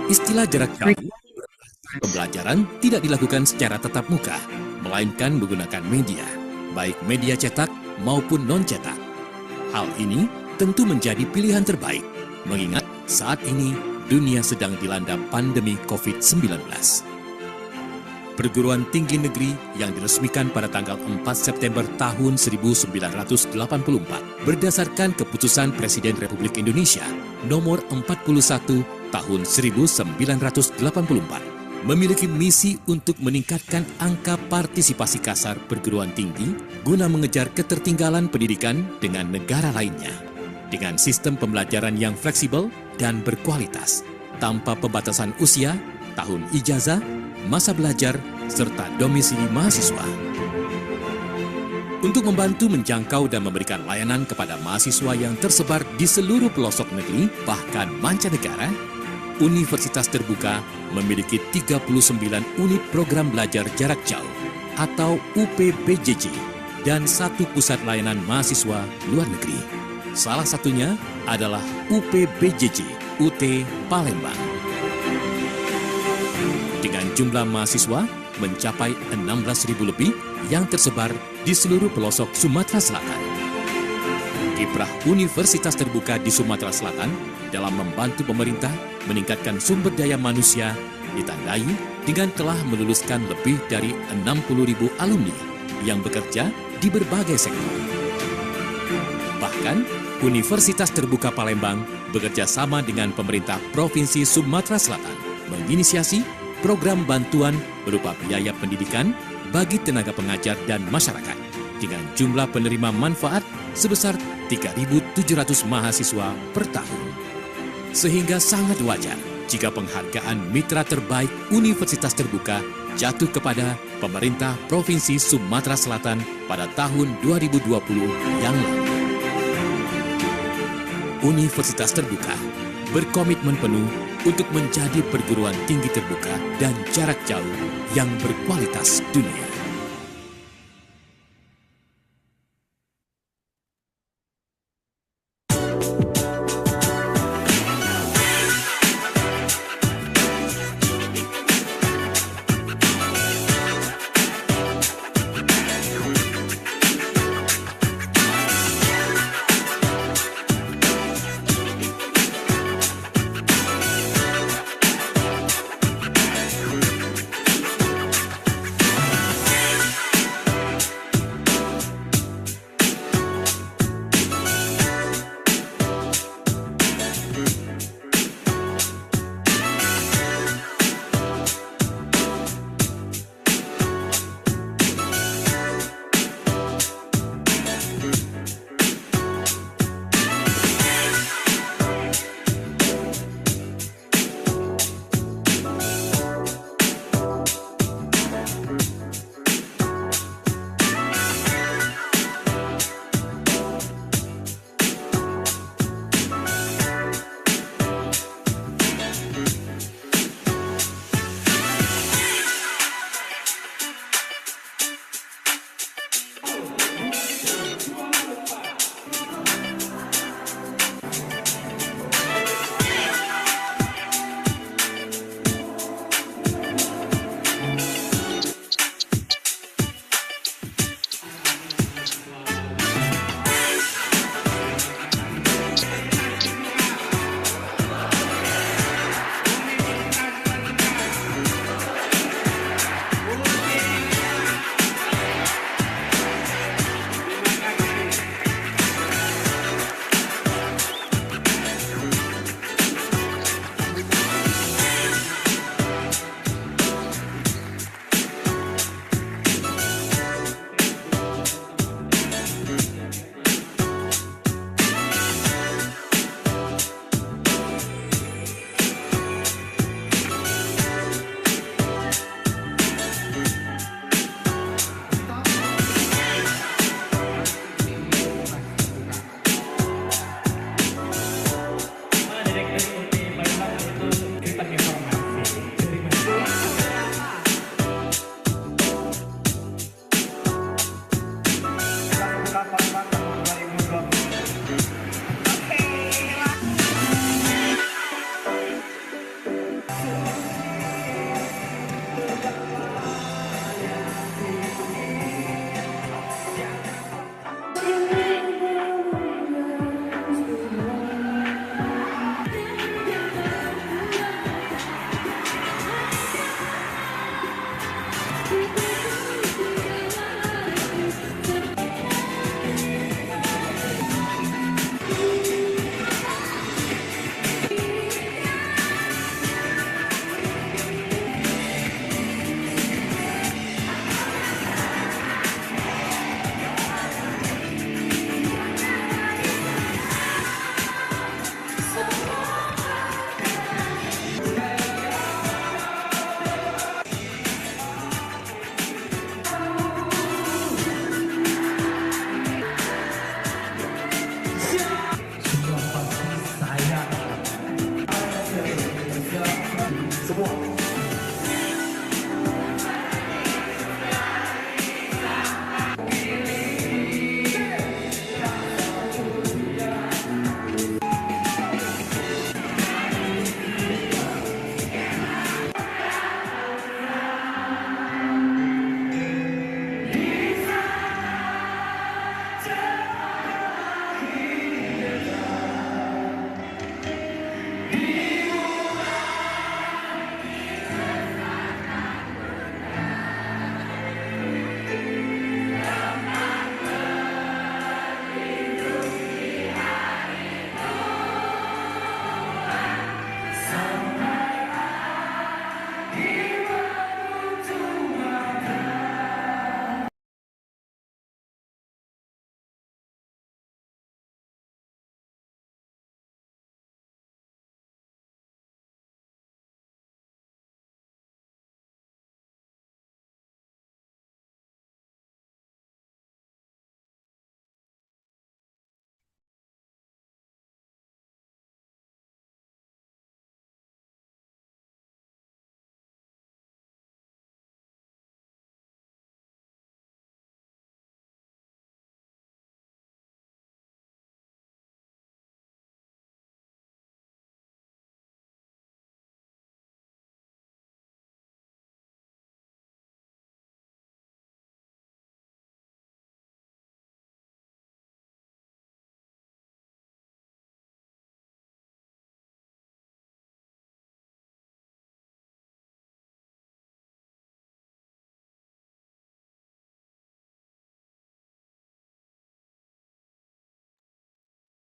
Istilah jarak jauh pembelajaran tidak dilakukan secara tatap muka, melainkan menggunakan media, baik media cetak maupun non-cetak. Hal ini tentu menjadi pilihan terbaik, mengingat saat ini dunia sedang dilanda pandemi COVID-19. Perguruan tinggi negeri yang diresmikan pada tanggal 4 September tahun 1984 berdasarkan keputusan Presiden Republik Indonesia nomor 41 tahun 1984 memiliki misi untuk meningkatkan angka partisipasi kasar perguruan tinggi guna mengejar ketertinggalan pendidikan dengan negara lainnya dengan sistem pembelajaran yang fleksibel dan berkualitas tanpa pembatasan usia, tahun ijazah, masa belajar, serta domisili mahasiswa. Untuk membantu menjangkau dan memberikan layanan kepada mahasiswa yang tersebar di seluruh pelosok negeri, bahkan mancanegara, Universitas Terbuka memiliki 39 unit program belajar jarak jauh atau UPBJJ dan 1 pusat layanan mahasiswa luar negeri. Salah satunya adalah UPBJJ UT Palembang. Dengan jumlah mahasiswa mencapai 16.000 lebih yang tersebar di seluruh pelosok Sumatera Selatan. Kiprah Universitas Terbuka di Sumatera Selatan dalam membantu pemerintah meningkatkan sumber daya manusia ditandai dengan telah meluluskan lebih dari 60.000 alumni yang bekerja di berbagai sektor. Bahkan, Universitas Terbuka Palembang bekerja sama dengan pemerintah Provinsi Sumatera Selatan menginisiasi program bantuan berupa biaya pendidikan bagi tenaga pengajar dan masyarakat dengan jumlah penerima manfaat sebesar 3.700 mahasiswa per tahun. Sehingga sangat wajar jika penghargaan mitra terbaik Universitas Terbuka jatuh kepada pemerintah Provinsi Sumatera Selatan pada tahun 2020 yang lalu. Universitas Terbuka berkomitmen penuh untuk menjadi perguruan tinggi terbuka dan jarak jauh yang berkualitas dunia. semua.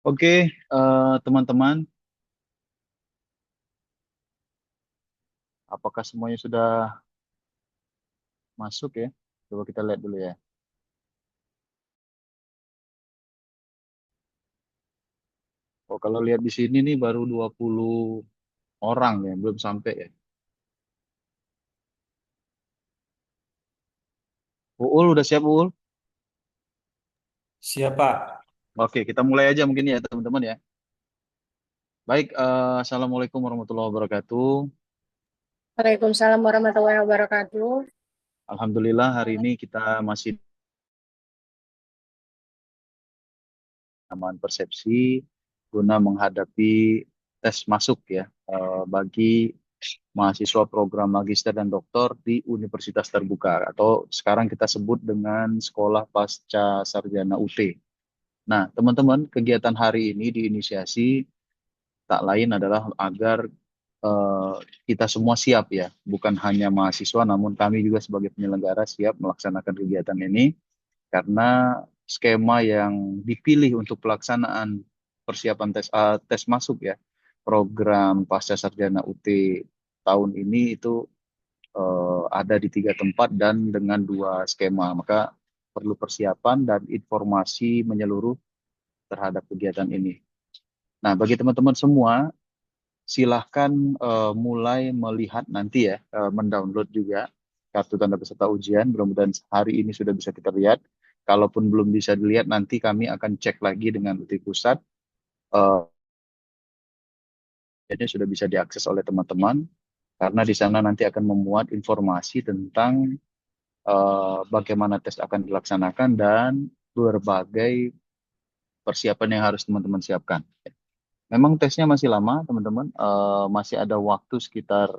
Oke, teman-teman, apakah semuanya sudah masuk ya? Coba kita lihat dulu ya. Oh, kalau lihat di sini nih baru 20 orang ya, belum sampai ya. Uul, udah siap Uul? Siapa? Oke, kita mulai aja mungkin ya teman-teman ya. Baik, Assalamualaikum warahmatullahi wabarakatuh. Waalaikumsalam warahmatullahi wabarakatuh. Alhamdulillah hari ini kita masih aman persepsi guna menghadapi tes masuk ya bagi mahasiswa program magister dan doktor di Universitas Terbuka atau sekarang kita sebut dengan Sekolah Pasca Sarjana UT. Nah, teman-teman, kegiatan hari ini diinisiasi tak lain adalah agar eh, kita semua siap ya, bukan hanya mahasiswa, namun kami juga sebagai penyelenggara siap melaksanakan kegiatan ini karena skema yang dipilih untuk pelaksanaan persiapan tes masuk ya, program Pasca Sarjana UT tahun ini itu ada di 3 tempat dan dengan 2 skema. Maka perlu persiapan dan informasi menyeluruh terhadap kegiatan ini. Nah, bagi teman-teman semua, silahkan mulai melihat nanti ya, mendownload juga kartu tanda peserta ujian. Mudah-mudahan hari ini sudah bisa kita lihat. Kalaupun belum bisa dilihat, nanti kami akan cek lagi dengan UT Pusat. Eh, Jadi sudah bisa diakses oleh teman-teman, karena di sana nanti akan memuat informasi tentang bagaimana tes akan dilaksanakan dan berbagai persiapan yang harus teman-teman siapkan. Memang tesnya masih lama, teman-teman. Masih ada waktu sekitar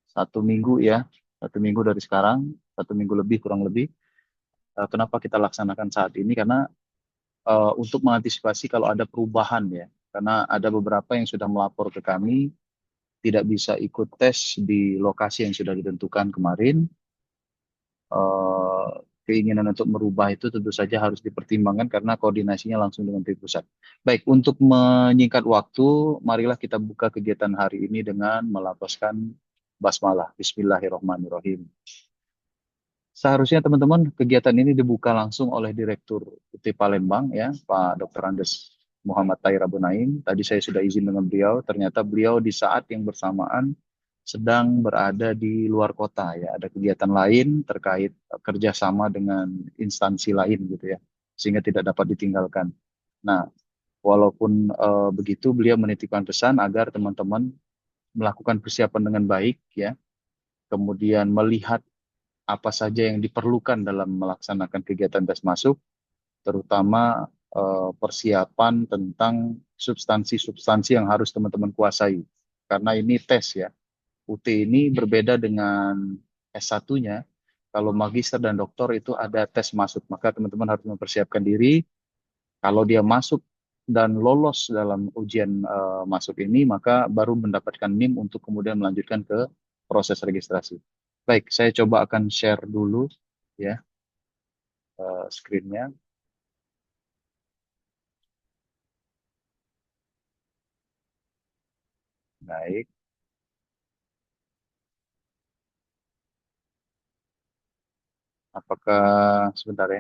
1 minggu ya, 1 minggu dari sekarang, 1 minggu lebih kurang lebih. Kenapa kita laksanakan saat ini? Karena untuk mengantisipasi kalau ada perubahan ya, karena ada beberapa yang sudah melapor ke kami tidak bisa ikut tes di lokasi yang sudah ditentukan kemarin. eh, Keinginan untuk merubah itu tentu saja harus dipertimbangkan karena koordinasinya langsung dengan tim pusat. Baik, untuk menyingkat waktu, marilah kita buka kegiatan hari ini dengan melafazkan basmalah. Bismillahirrahmanirrahim. Seharusnya teman-teman kegiatan ini dibuka langsung oleh Direktur UT Palembang ya, Pak Dr. Andes Muhammad Tahir Abu Naim. Tadi saya sudah izin dengan beliau, ternyata beliau di saat yang bersamaan sedang berada di luar kota ya, ada kegiatan lain terkait kerjasama dengan instansi lain gitu ya, sehingga tidak dapat ditinggalkan. Nah, walaupun begitu beliau menitipkan pesan agar teman-teman melakukan persiapan dengan baik ya, kemudian melihat apa saja yang diperlukan dalam melaksanakan kegiatan tes masuk, terutama persiapan tentang substansi-substansi yang harus teman-teman kuasai. Karena ini tes ya. UT ini berbeda dengan S1-nya. Kalau magister dan doktor itu ada tes masuk, maka teman-teman harus mempersiapkan diri. Kalau dia masuk dan lolos dalam ujian masuk ini, maka baru mendapatkan NIM untuk kemudian melanjutkan ke proses registrasi. Baik, saya coba akan share dulu ya screen-nya. Baik, apakah sebentar ya?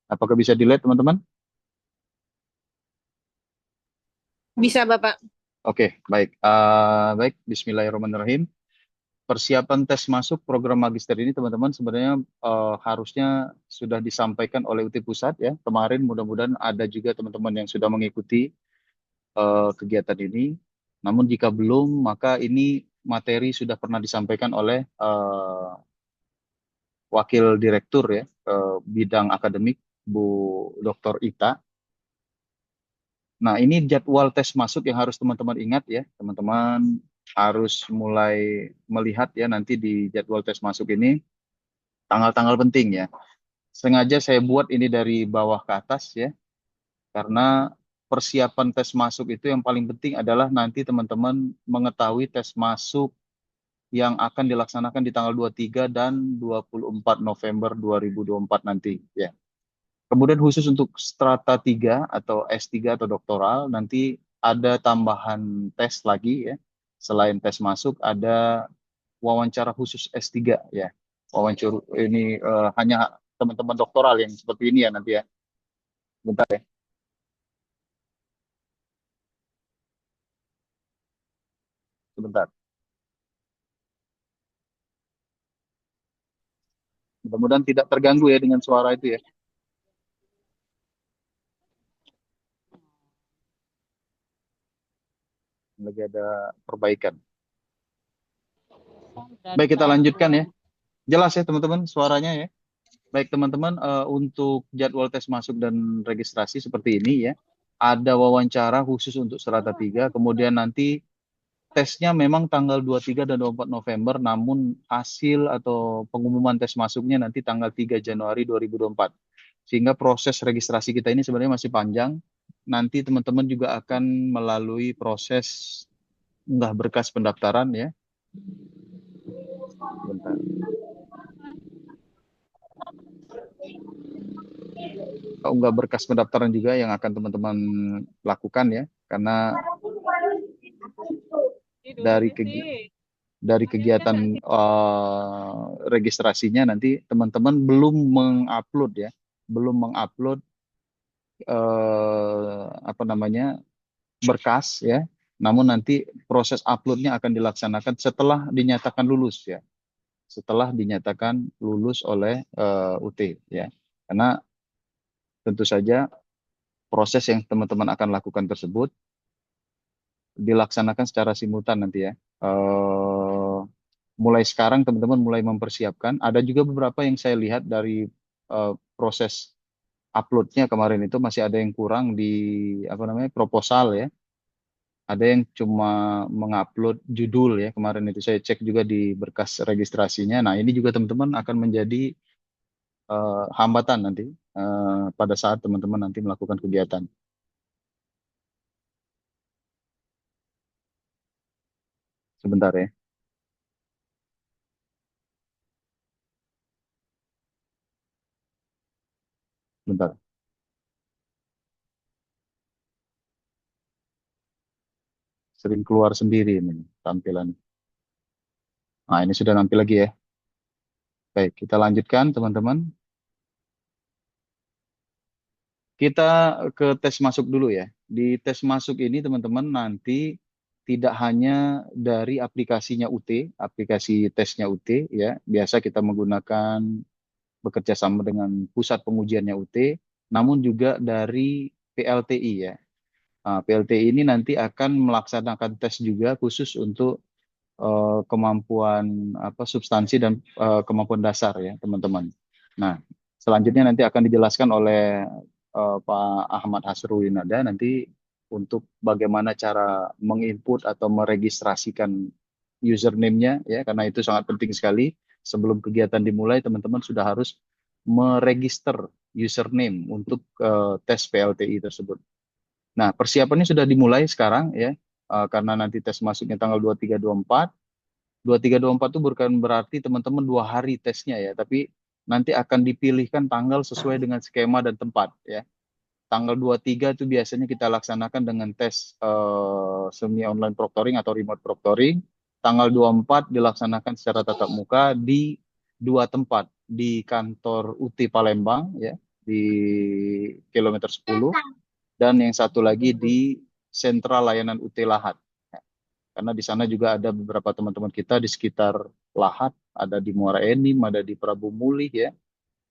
Apakah bisa dilihat teman-teman? Bisa, Bapak. Oke, baik. Baik, Bismillahirrahmanirrahim. Persiapan tes masuk program magister ini teman-teman sebenarnya harusnya sudah disampaikan oleh UT Pusat ya. Kemarin mudah-mudahan ada juga teman-teman yang sudah mengikuti kegiatan ini. Namun jika belum, maka ini materi sudah pernah disampaikan oleh Wakil Direktur ya bidang akademik Bu Dr. Ita. Nah, ini jadwal tes masuk yang harus teman-teman ingat ya. Teman-teman harus mulai melihat ya nanti di jadwal tes masuk ini tanggal-tanggal penting ya. Sengaja saya buat ini dari bawah ke atas ya, karena persiapan tes masuk itu yang paling penting adalah nanti teman-teman mengetahui tes masuk yang akan dilaksanakan di tanggal 23 dan 24 November 2024 nanti ya. Kemudian khusus untuk strata 3 atau S3 atau doktoral nanti ada tambahan tes lagi ya. Selain tes masuk ada wawancara khusus S3 ya. Wawancara ini hanya teman-teman doktoral yang seperti ini ya nanti ya. Bentar ya. Sebentar. Mudah-mudahan tidak terganggu ya dengan suara itu ya. Lagi ada perbaikan. Baik, kita lanjutkan ya. Jelas ya teman-teman suaranya ya. Baik teman-teman, untuk jadwal tes masuk dan registrasi seperti ini ya. Ada wawancara khusus untuk strata 3, kemudian nanti tesnya memang tanggal 23 dan 24 November, namun hasil atau pengumuman tes masuknya nanti tanggal 3 Januari 2024. Sehingga proses registrasi kita ini sebenarnya masih panjang. Nanti teman-teman juga akan melalui proses unggah berkas pendaftaran ya. Bentar. Unggah berkas pendaftaran juga yang akan teman-teman lakukan ya, karena dari kegiatan registrasinya nanti teman-teman belum mengupload apa namanya berkas ya, namun nanti proses uploadnya akan dilaksanakan setelah dinyatakan lulus ya, setelah dinyatakan lulus oleh UT ya, karena tentu saja proses yang teman-teman akan lakukan tersebut dilaksanakan secara simultan nanti ya. Mulai sekarang teman-teman mulai mempersiapkan. Ada juga beberapa yang saya lihat dari proses uploadnya kemarin itu masih ada yang kurang di apa namanya proposal ya. Ada yang cuma mengupload judul ya, kemarin itu saya cek juga di berkas registrasinya. Nah ini juga teman-teman akan menjadi hambatan nanti pada saat teman-teman nanti melakukan kegiatan. Sebentar ya. Bentar. Sering keluar sendiri ini tampilan. Nah, ini sudah nampil lagi ya. Baik, kita lanjutkan teman-teman. Kita ke tes masuk dulu ya. Di tes masuk ini teman-teman nanti tidak hanya dari aplikasinya UT, aplikasi tesnya UT ya. Biasa kita menggunakan bekerja sama dengan pusat pengujiannya UT, namun juga dari PLTI ya. Nah, PLTI ini nanti akan melaksanakan tes juga khusus untuk kemampuan substansi dan kemampuan dasar ya teman-teman. Nah, selanjutnya nanti akan dijelaskan oleh Pak Ahmad Hasrullinada nanti untuk bagaimana cara menginput atau meregistrasikan username-nya ya, karena itu sangat penting sekali. Sebelum kegiatan dimulai, teman-teman sudah harus meregister username untuk tes PLTI tersebut. Nah, persiapannya sudah dimulai sekarang ya, karena nanti tes masuknya tanggal 23, 24. 23, 24 itu bukan berarti teman-teman 2 hari tesnya ya, tapi nanti akan dipilihkan tanggal sesuai dengan skema dan tempat ya. Tanggal 23 itu biasanya kita laksanakan dengan tes semi online proctoring atau remote proctoring. Tanggal 24 dilaksanakan secara tatap muka di 2 tempat, di kantor UT Palembang ya, di kilometer 10, dan yang satu lagi di sentral layanan UT Lahat. Karena di sana juga ada beberapa teman-teman kita di sekitar Lahat, ada di Muara Enim, ada di Prabu Mulih ya.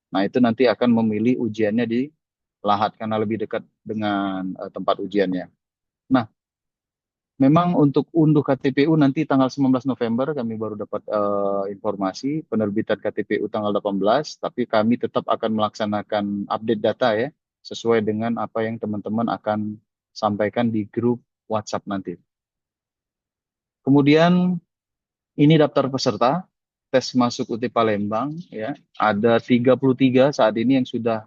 Nah, itu nanti akan memilih ujiannya di Lahat karena lebih dekat dengan tempat ujiannya. Nah, memang untuk unduh KTPU nanti tanggal 19 November kami baru dapat informasi penerbitan KTPU tanggal 18, tapi kami tetap akan melaksanakan update data ya, sesuai dengan apa yang teman-teman akan sampaikan di grup WhatsApp nanti. Kemudian ini daftar peserta tes masuk UT Palembang ya. Ada 33 saat ini yang sudah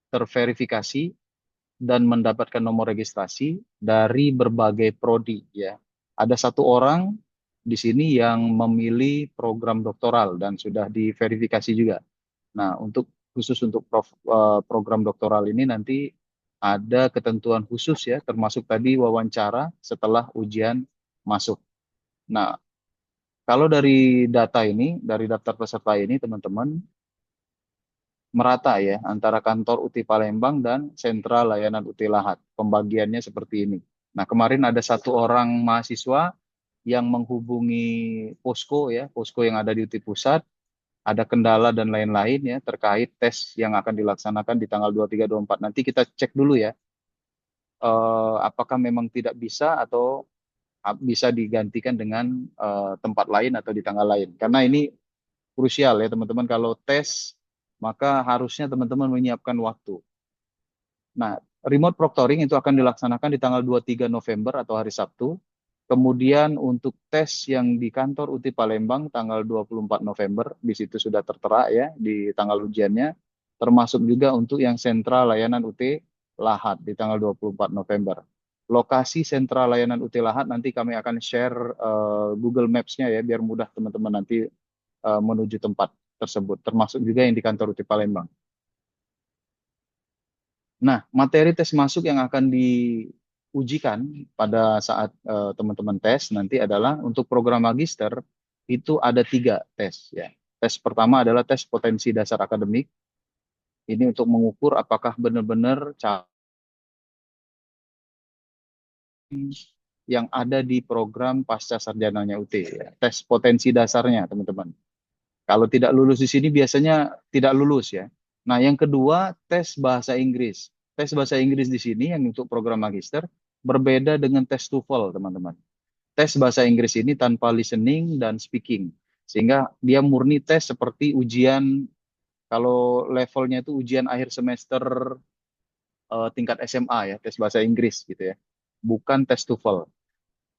terverifikasi dan mendapatkan nomor registrasi dari berbagai prodi ya. Ada 1 orang di sini yang memilih program doktoral dan sudah diverifikasi juga. Nah, khusus untuk program doktoral ini nanti ada ketentuan khusus ya, termasuk tadi wawancara setelah ujian masuk. Nah, kalau dari data ini, dari daftar peserta ini, teman-teman, merata ya antara kantor UT Palembang dan sentral layanan UT Lahat. Pembagiannya seperti ini. Nah, kemarin ada 1 orang mahasiswa yang menghubungi posko ya, posko yang ada di UT Pusat, ada kendala dan lain-lain ya terkait tes yang akan dilaksanakan di tanggal 23, 24. Nanti kita cek dulu ya, apakah memang tidak bisa atau bisa digantikan dengan tempat lain atau di tanggal lain. Karena ini krusial ya teman-teman, kalau tes maka harusnya teman-teman menyiapkan waktu. Nah, remote proctoring itu akan dilaksanakan di tanggal 23 November atau hari Sabtu. Kemudian untuk tes yang di kantor UT Palembang tanggal 24 November, di situ sudah tertera ya di tanggal ujiannya, termasuk juga untuk yang sentral layanan UT Lahat di tanggal 24 November. Lokasi sentral layanan UT Lahat nanti kami akan share Google Maps-nya ya, biar mudah teman-teman nanti menuju tempat tersebut, termasuk juga yang di kantor UT Palembang. Nah, materi tes masuk yang akan diujikan pada saat teman-teman tes nanti adalah untuk program magister itu ada 3 tes ya. Tes pertama adalah tes potensi dasar akademik. Ini untuk mengukur apakah benar-benar yang ada di program pasca sarjananya UT ya. Tes potensi dasarnya teman-teman. Kalau tidak lulus di sini biasanya tidak lulus ya. Nah, yang kedua tes bahasa Inggris. Tes bahasa Inggris di sini yang untuk program magister berbeda dengan tes TOEFL, teman-teman. Tes bahasa Inggris ini tanpa listening dan speaking. Sehingga dia murni tes seperti ujian, kalau levelnya itu ujian akhir semester tingkat SMA ya, tes bahasa Inggris gitu ya. Bukan tes TOEFL.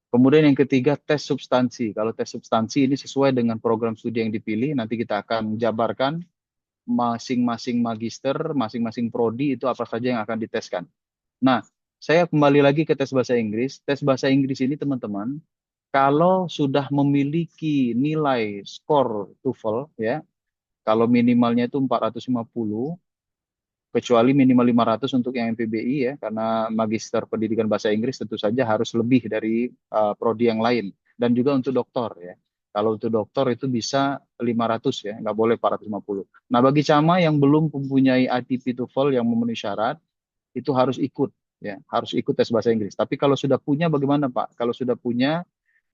Kemudian yang ketiga, tes substansi. Kalau tes substansi ini sesuai dengan program studi yang dipilih, nanti kita akan jabarkan masing-masing magister, masing-masing prodi itu apa saja yang akan diteskan. Nah, saya kembali lagi ke tes bahasa Inggris. Tes bahasa Inggris ini teman-teman, kalau sudah memiliki nilai skor TOEFL ya, kalau minimalnya itu 450, kecuali minimal 500 untuk yang MPBI ya, karena magister pendidikan bahasa Inggris tentu saja harus lebih dari prodi yang lain. Dan juga untuk doktor ya. Kalau untuk doktor itu bisa 500 ya, nggak boleh 450. Nah, bagi Cama yang belum mempunyai ITP TOEFL yang memenuhi syarat, itu harus ikut ya, harus ikut tes bahasa Inggris. Tapi kalau sudah punya bagaimana Pak? Kalau sudah punya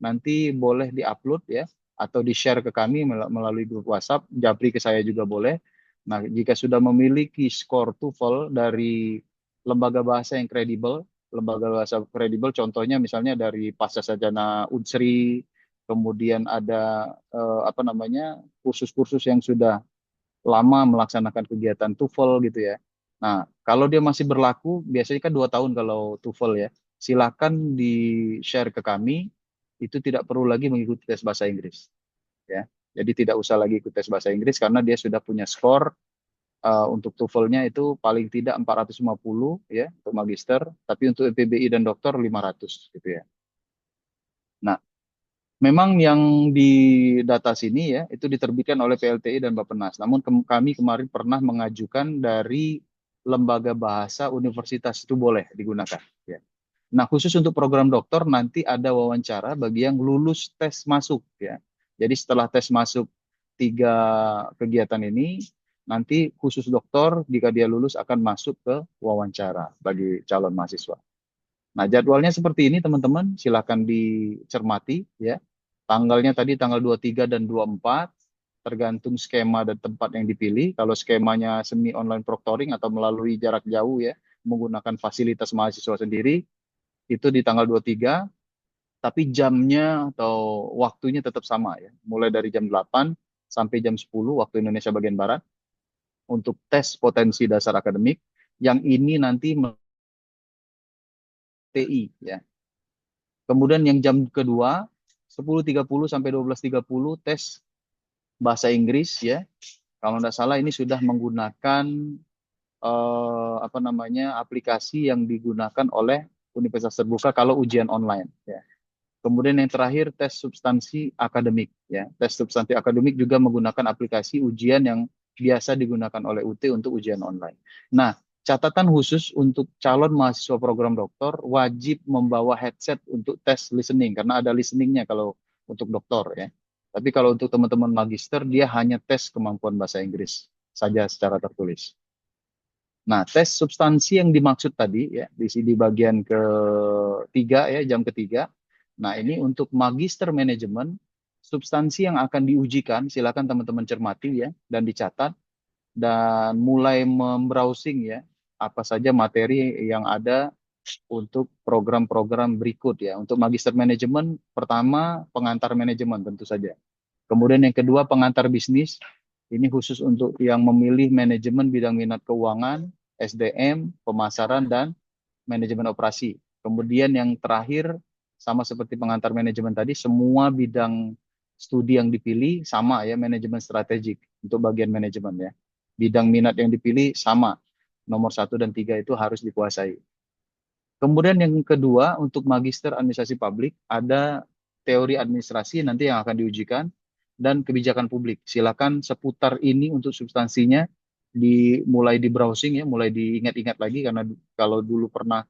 nanti boleh diupload ya, atau di-share ke kami melalui grup WhatsApp, japri ke saya juga boleh. Nah, jika sudah memiliki skor TOEFL dari lembaga bahasa yang kredibel, lembaga bahasa kredibel, contohnya misalnya dari Pasca Sarjana Unsri, kemudian ada apa namanya kursus-kursus yang sudah lama melaksanakan kegiatan TOEFL gitu ya. Nah, kalau dia masih berlaku, biasanya kan 2 tahun kalau TOEFL ya. Silakan di-share ke kami, itu tidak perlu lagi mengikuti tes bahasa Inggris ya. Jadi tidak usah lagi ikut tes bahasa Inggris karena dia sudah punya skor untuk TOEFL-nya itu paling tidak 450 ya untuk magister, tapi untuk MPBI dan doktor 500 gitu ya. Nah, memang yang di data sini ya itu diterbitkan oleh PLTI dan Bappenas. Namun kami kemarin pernah mengajukan dari lembaga bahasa universitas itu boleh digunakan ya. Nah, khusus untuk program doktor nanti ada wawancara bagi yang lulus tes masuk ya. Jadi setelah tes masuk 3 kegiatan ini, nanti khusus doktor jika dia lulus akan masuk ke wawancara bagi calon mahasiswa. Nah, jadwalnya seperti ini teman-teman, silakan dicermati ya. Tanggalnya tadi tanggal 23 dan 24, tergantung skema dan tempat yang dipilih. Kalau skemanya semi online proctoring atau melalui jarak jauh ya, menggunakan fasilitas mahasiswa sendiri, itu di tanggal 23, tapi jamnya atau waktunya tetap sama ya. Mulai dari jam 8 sampai jam 10 waktu Indonesia bagian Barat untuk tes potensi dasar akademik, yang ini nanti TI ya. Kemudian yang jam kedua 10.30 sampai 12.30 tes bahasa Inggris ya. Kalau tidak salah ini sudah menggunakan apa namanya aplikasi yang digunakan oleh Universitas Terbuka kalau ujian online ya. Kemudian yang terakhir tes substansi akademik ya. Tes substansi akademik juga menggunakan aplikasi ujian yang biasa digunakan oleh UT untuk ujian online. Nah, catatan khusus untuk calon mahasiswa program doktor wajib membawa headset untuk tes listening karena ada listeningnya kalau untuk doktor ya. Tapi kalau untuk teman-teman magister dia hanya tes kemampuan bahasa Inggris saja secara tertulis. Nah, tes substansi yang dimaksud tadi ya di bagian ketiga ya, jam ketiga. Nah, ini untuk magister manajemen, substansi yang akan diujikan, silakan teman-teman cermati ya, dan dicatat, dan mulai membrowsing ya, apa saja materi yang ada untuk program-program berikut ya. Untuk magister manajemen, pertama pengantar manajemen tentu saja. Kemudian yang kedua pengantar bisnis, ini khusus untuk yang memilih manajemen bidang minat keuangan, SDM, pemasaran, dan manajemen operasi. Kemudian yang terakhir, sama seperti pengantar manajemen tadi, semua bidang studi yang dipilih sama ya, manajemen strategik untuk bagian manajemen ya. Bidang minat yang dipilih sama, nomor 1 dan 3 itu harus dikuasai. Kemudian yang kedua, untuk magister administrasi publik, ada teori administrasi nanti yang akan diujikan, dan kebijakan publik. Silakan seputar ini untuk substansinya mulai di browsing ya, mulai diingat-ingat lagi karena kalau dulu pernah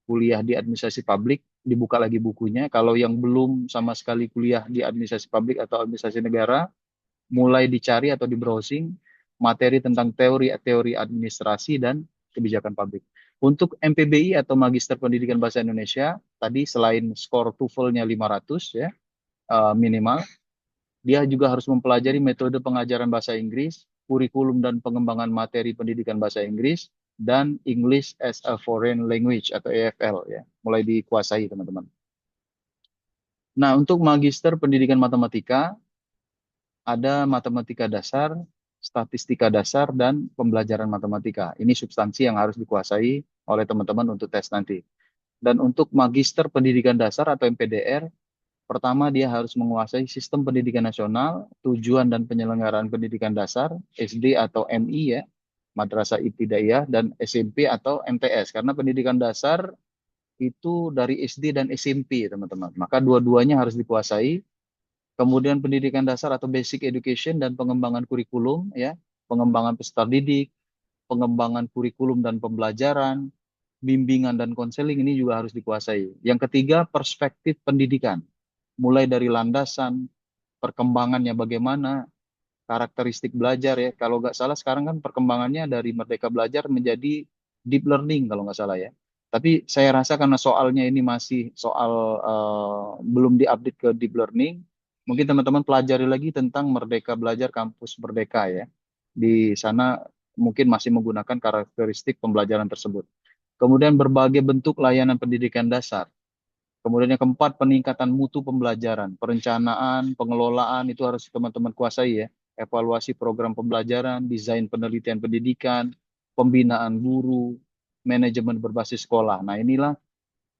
kuliah di administrasi publik, dibuka lagi bukunya. Kalau yang belum sama sekali kuliah di administrasi publik atau administrasi negara, mulai dicari atau di browsing materi tentang teori-teori administrasi dan kebijakan publik. Untuk MPBI atau Magister Pendidikan Bahasa Indonesia, tadi selain skor TOEFL-nya 500 ya minimal, dia juga harus mempelajari metode pengajaran bahasa Inggris, kurikulum dan pengembangan materi pendidikan bahasa Inggris, dan English as a Foreign Language atau EFL ya, mulai dikuasai teman-teman. Nah, untuk Magister Pendidikan Matematika, ada matematika dasar, statistika dasar, dan pembelajaran matematika. Ini substansi yang harus dikuasai oleh teman-teman untuk tes nanti. Dan untuk Magister Pendidikan Dasar atau MPDR, pertama dia harus menguasai sistem pendidikan nasional, tujuan dan penyelenggaraan pendidikan dasar, SD atau MI ya, Madrasah Ibtidaiyah, dan SMP atau MTS. Karena pendidikan dasar itu dari SD dan SMP teman-teman. Maka dua-duanya harus dikuasai. Kemudian pendidikan dasar atau basic education dan pengembangan kurikulum ya, pengembangan peserta didik, pengembangan kurikulum dan pembelajaran, bimbingan dan konseling ini juga harus dikuasai. Yang ketiga, perspektif pendidikan. Mulai dari landasan, perkembangannya bagaimana, karakteristik belajar ya. Kalau nggak salah sekarang kan perkembangannya dari Merdeka Belajar menjadi deep learning kalau nggak salah ya. Tapi saya rasa karena soalnya ini masih soal belum diupdate ke deep learning, mungkin teman-teman pelajari lagi tentang Merdeka Belajar Kampus Merdeka ya. Di sana mungkin masih menggunakan karakteristik pembelajaran tersebut. Kemudian berbagai bentuk layanan pendidikan dasar. Kemudian yang keempat, peningkatan mutu pembelajaran, perencanaan, pengelolaan itu harus teman-teman kuasai ya. Evaluasi program pembelajaran, desain penelitian pendidikan, pembinaan guru, manajemen berbasis sekolah. Nah, inilah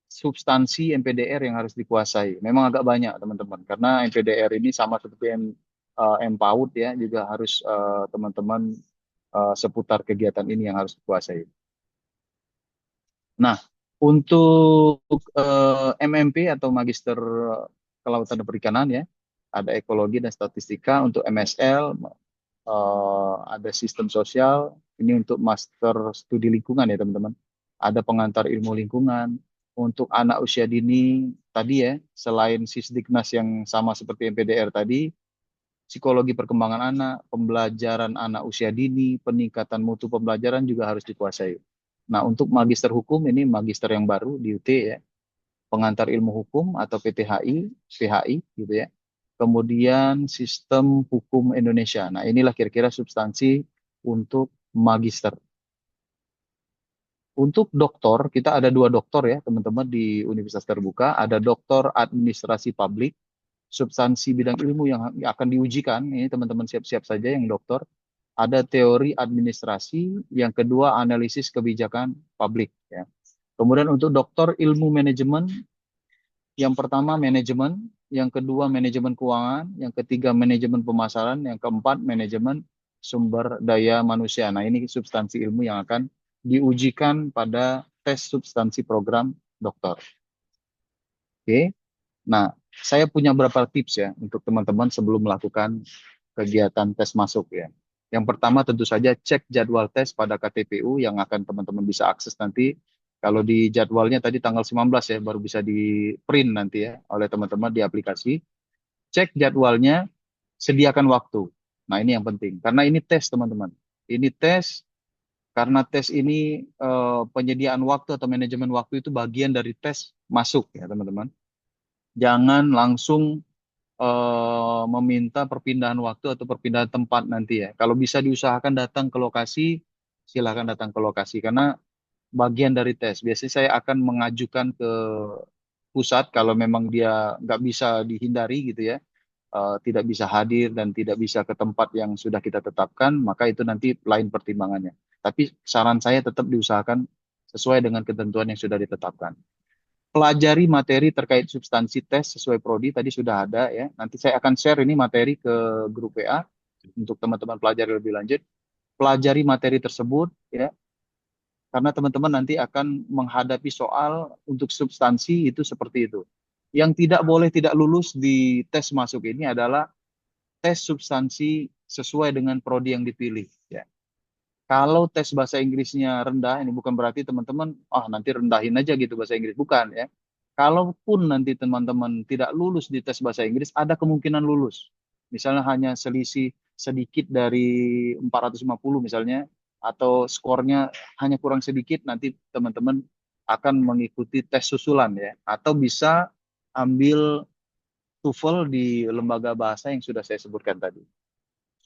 substansi MPDR yang harus dikuasai. Memang agak banyak teman-teman, karena MPDR ini sama seperti MPAUD ya, juga harus teman-teman seputar kegiatan ini yang harus dikuasai. Nah, untuk MMP atau Magister Kelautan dan Perikanan ya, ada ekologi dan statistika. Untuk MSL ada sistem sosial. Ini untuk Master Studi Lingkungan ya teman-teman. Ada pengantar ilmu lingkungan. Untuk anak usia dini tadi ya, selain Sisdiknas yang sama seperti MPDR tadi, psikologi perkembangan anak, pembelajaran anak usia dini, peningkatan mutu pembelajaran juga harus dikuasai. Nah, untuk magister hukum ini magister yang baru di UT ya, pengantar ilmu hukum atau PHI gitu ya. Kemudian sistem hukum Indonesia. Nah, inilah kira-kira substansi untuk magister. Untuk doktor, kita ada 2 doktor ya, teman-teman di Universitas Terbuka. Ada doktor administrasi publik, substansi bidang ilmu yang akan diujikan. Ini teman-teman siap-siap saja yang doktor. Ada teori administrasi, yang kedua analisis kebijakan publik. Ya. Kemudian untuk doktor ilmu manajemen, yang pertama manajemen, yang kedua manajemen keuangan, yang ketiga manajemen pemasaran, yang keempat manajemen sumber daya manusia. Nah, ini substansi ilmu yang akan diujikan pada tes substansi program doktor. Oke, nah saya punya beberapa tips ya untuk teman-teman sebelum melakukan kegiatan tes masuk ya. Yang pertama tentu saja cek jadwal tes pada KTPU yang akan teman-teman bisa akses nanti. Kalau di jadwalnya tadi tanggal 19 ya, baru bisa di print nanti ya oleh teman-teman di aplikasi. Cek jadwalnya, sediakan waktu. Nah, ini yang penting. Karena ini tes teman-teman. Ini tes, karena tes ini penyediaan waktu atau manajemen waktu itu bagian dari tes masuk ya teman-teman. Jangan langsung meminta perpindahan waktu atau perpindahan tempat nanti ya. Kalau bisa diusahakan datang ke lokasi, silakan datang ke lokasi karena bagian dari tes. Biasanya saya akan mengajukan ke pusat kalau memang dia nggak bisa dihindari gitu ya, tidak bisa hadir dan tidak bisa ke tempat yang sudah kita tetapkan, maka itu nanti lain pertimbangannya. Tapi saran saya tetap diusahakan sesuai dengan ketentuan yang sudah ditetapkan. Pelajari materi terkait substansi tes sesuai prodi tadi sudah ada ya. Nanti saya akan share ini materi ke grup WA untuk teman-teman pelajari lebih lanjut. Pelajari materi tersebut ya, karena teman-teman nanti akan menghadapi soal untuk substansi itu seperti itu. Yang tidak boleh tidak lulus di tes masuk ini adalah tes substansi sesuai dengan prodi yang dipilih ya. Kalau tes bahasa Inggrisnya rendah, ini bukan berarti teman-teman, nanti rendahin aja gitu bahasa Inggris. Bukan ya. Kalaupun nanti teman-teman tidak lulus di tes bahasa Inggris, ada kemungkinan lulus. Misalnya hanya selisih sedikit dari 450 misalnya, atau skornya hanya kurang sedikit, nanti teman-teman akan mengikuti tes susulan ya. Atau bisa ambil TOEFL di lembaga bahasa yang sudah saya sebutkan tadi.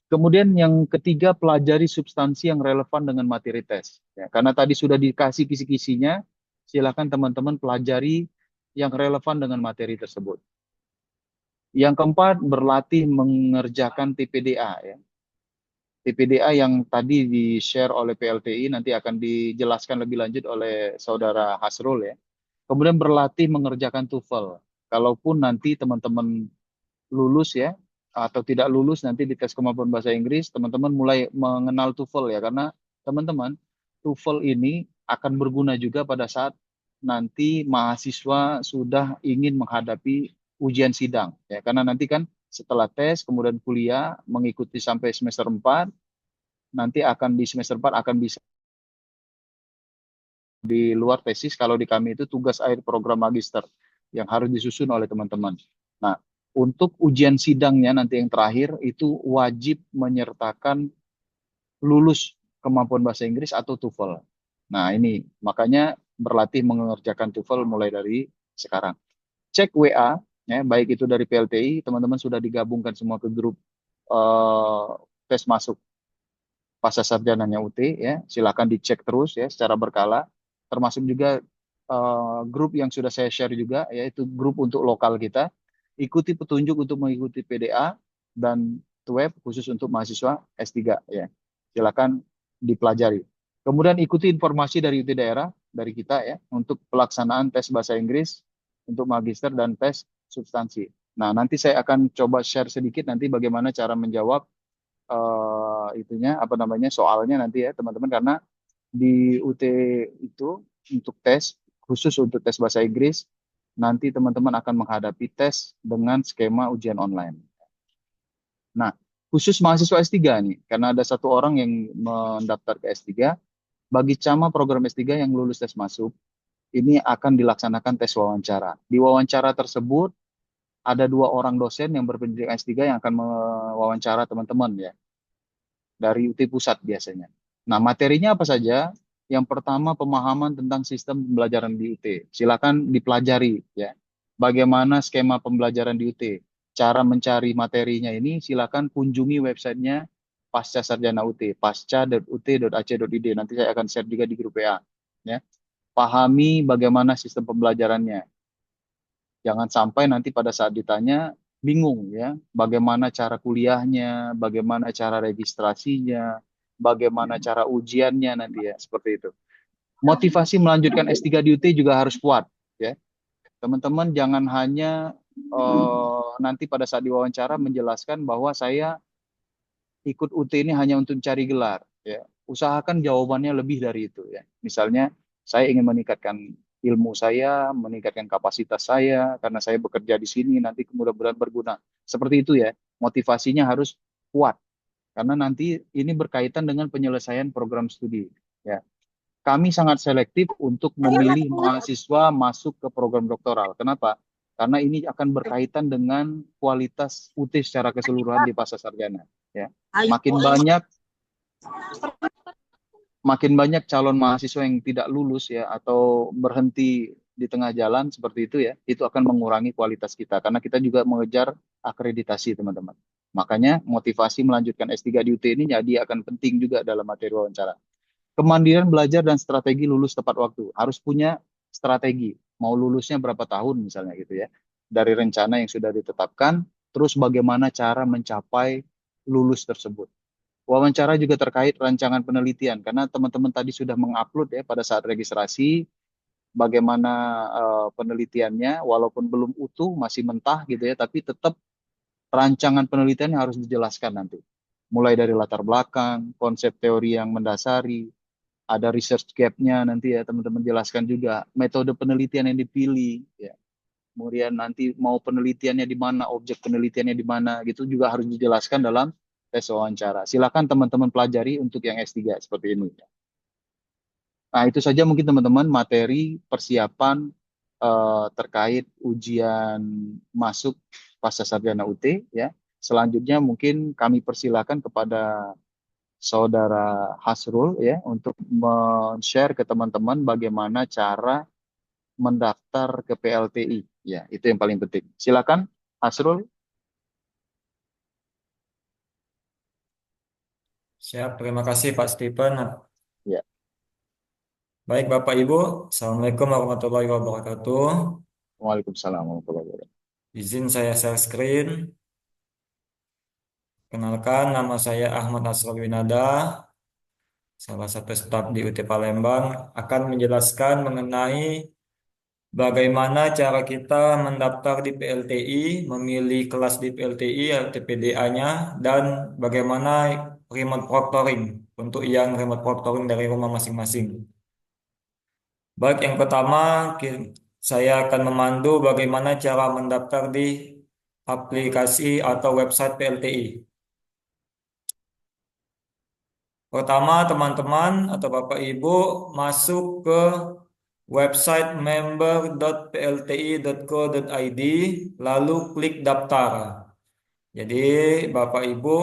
Kemudian yang ketiga, pelajari substansi yang relevan dengan materi tes. Ya, karena tadi sudah dikasih kisi-kisinya, silakan teman-teman pelajari yang relevan dengan materi tersebut. Yang keempat, berlatih mengerjakan TPDA. Ya. TPDA yang tadi di-share oleh PLTI, nanti akan dijelaskan lebih lanjut oleh Saudara Hasrul. Ya. Kemudian berlatih mengerjakan TOEFL. Kalaupun nanti teman-teman lulus ya, atau tidak lulus nanti di tes kemampuan bahasa Inggris, teman-teman mulai mengenal TOEFL ya, karena teman-teman TOEFL ini akan berguna juga pada saat nanti mahasiswa sudah ingin menghadapi ujian sidang ya, karena nanti kan setelah tes kemudian kuliah mengikuti sampai semester 4, nanti akan di semester 4 akan bisa di luar tesis. Kalau di kami itu tugas akhir program magister yang harus disusun oleh teman-teman. Nah, untuk ujian sidangnya nanti yang terakhir itu wajib menyertakan lulus kemampuan bahasa Inggris atau TOEFL. Nah, ini makanya berlatih mengerjakan TOEFL mulai dari sekarang. Cek WA, ya, baik itu dari PLTI, teman-teman sudah digabungkan semua ke grup tes masuk pasca sarjananya UT, ya, silakan dicek terus ya secara berkala. termasuk juga grup yang sudah saya share juga, yaitu grup untuk lokal kita. Ikuti petunjuk untuk mengikuti PDA dan web khusus untuk mahasiswa S3 ya. Silakan dipelajari. Kemudian ikuti informasi dari UT daerah dari kita ya untuk pelaksanaan tes bahasa Inggris untuk magister dan tes substansi. Nah, nanti saya akan coba share sedikit nanti bagaimana cara menjawab itunya apa namanya soalnya nanti ya teman-teman, karena di UT itu untuk tes khusus untuk tes bahasa Inggris nanti teman-teman akan menghadapi tes dengan skema ujian online. Nah, khusus mahasiswa S3 nih, karena ada satu orang yang mendaftar ke S3, bagi cama program S3 yang lulus tes masuk, ini akan dilaksanakan tes wawancara. Di wawancara tersebut, ada dua orang dosen yang berpendidikan S3 yang akan mewawancara teman-teman ya, dari UT Pusat biasanya. Nah, materinya apa saja? Yang pertama, pemahaman tentang sistem pembelajaran di UT. Silakan dipelajari ya. Bagaimana skema pembelajaran di UT. Cara mencari materinya ini silakan kunjungi websitenya Pasca Sarjana UT, pasca.ut.ac.id. Nanti saya akan share juga di grup WA. Ya. Pahami bagaimana sistem pembelajarannya. Jangan sampai nanti pada saat ditanya bingung ya, bagaimana cara kuliahnya, bagaimana cara registrasinya, bagaimana cara ujiannya nanti ya, seperti itu. Motivasi melanjutkan S3 di UT juga harus kuat ya. Teman-teman jangan hanya nanti pada saat diwawancara menjelaskan bahwa saya ikut UT ini hanya untuk cari gelar ya. Usahakan jawabannya lebih dari itu ya. Misalnya saya ingin meningkatkan ilmu saya, meningkatkan kapasitas saya karena saya bekerja di sini nanti mudah-mudahan berguna. Seperti itu ya. Motivasinya harus kuat karena nanti ini berkaitan dengan penyelesaian program studi ya. Kami sangat selektif untuk memilih mahasiswa masuk ke program doktoral. Kenapa? Karena ini akan berkaitan dengan kualitas UT secara keseluruhan di pasca sarjana. Ya. Makin banyak calon mahasiswa yang tidak lulus ya atau berhenti di tengah jalan seperti itu ya, itu akan mengurangi kualitas kita karena kita juga mengejar akreditasi teman-teman. Makanya motivasi melanjutkan S3 di UT ini jadi akan penting juga dalam materi wawancara. Kemandirian belajar dan strategi lulus tepat waktu. Harus punya strategi. Mau lulusnya berapa tahun misalnya gitu ya. Dari rencana yang sudah ditetapkan, terus bagaimana cara mencapai lulus tersebut. Wawancara juga terkait rancangan penelitian, karena teman-teman tadi sudah mengupload ya pada saat registrasi, bagaimana penelitiannya, walaupun belum utuh, masih mentah gitu ya, tapi tetap rancangan penelitiannya harus dijelaskan nanti. Mulai dari latar belakang, konsep teori yang mendasari, ada research gap-nya nanti ya teman-teman jelaskan juga metode penelitian yang dipilih ya. Kemudian nanti mau penelitiannya di mana, objek penelitiannya di mana gitu juga harus dijelaskan dalam tes wawancara. Silakan teman-teman pelajari untuk yang S3 seperti ini. Nah, itu saja mungkin teman-teman materi persiapan terkait ujian masuk pasca sarjana UT ya. Selanjutnya mungkin kami persilakan kepada Saudara Hasrul ya untuk men-share ke teman-teman bagaimana cara mendaftar ke PLTI. Ya, itu yang paling penting. Silakan Hasrul. Siap, terima kasih Pak Stephen. Ya, Baik Bapak Ibu, Assalamualaikum warahmatullahi wabarakatuh. Waalaikumsalam warahmatullahi wabarakatuh. Izin saya share screen. Kenalkan, nama saya Ahmad Asrul Winada, salah satu staf di UT Palembang, akan menjelaskan mengenai bagaimana cara kita mendaftar di PLTI, memilih kelas di PLTI, LTPDA-nya, dan bagaimana remote proctoring untuk yang remote proctoring dari rumah masing-masing. Baik, yang pertama saya akan memandu bagaimana cara mendaftar di aplikasi atau website PLTI. Pertama, teman-teman atau Bapak Ibu masuk ke website member.plti.co.id lalu klik daftar. Jadi Bapak Ibu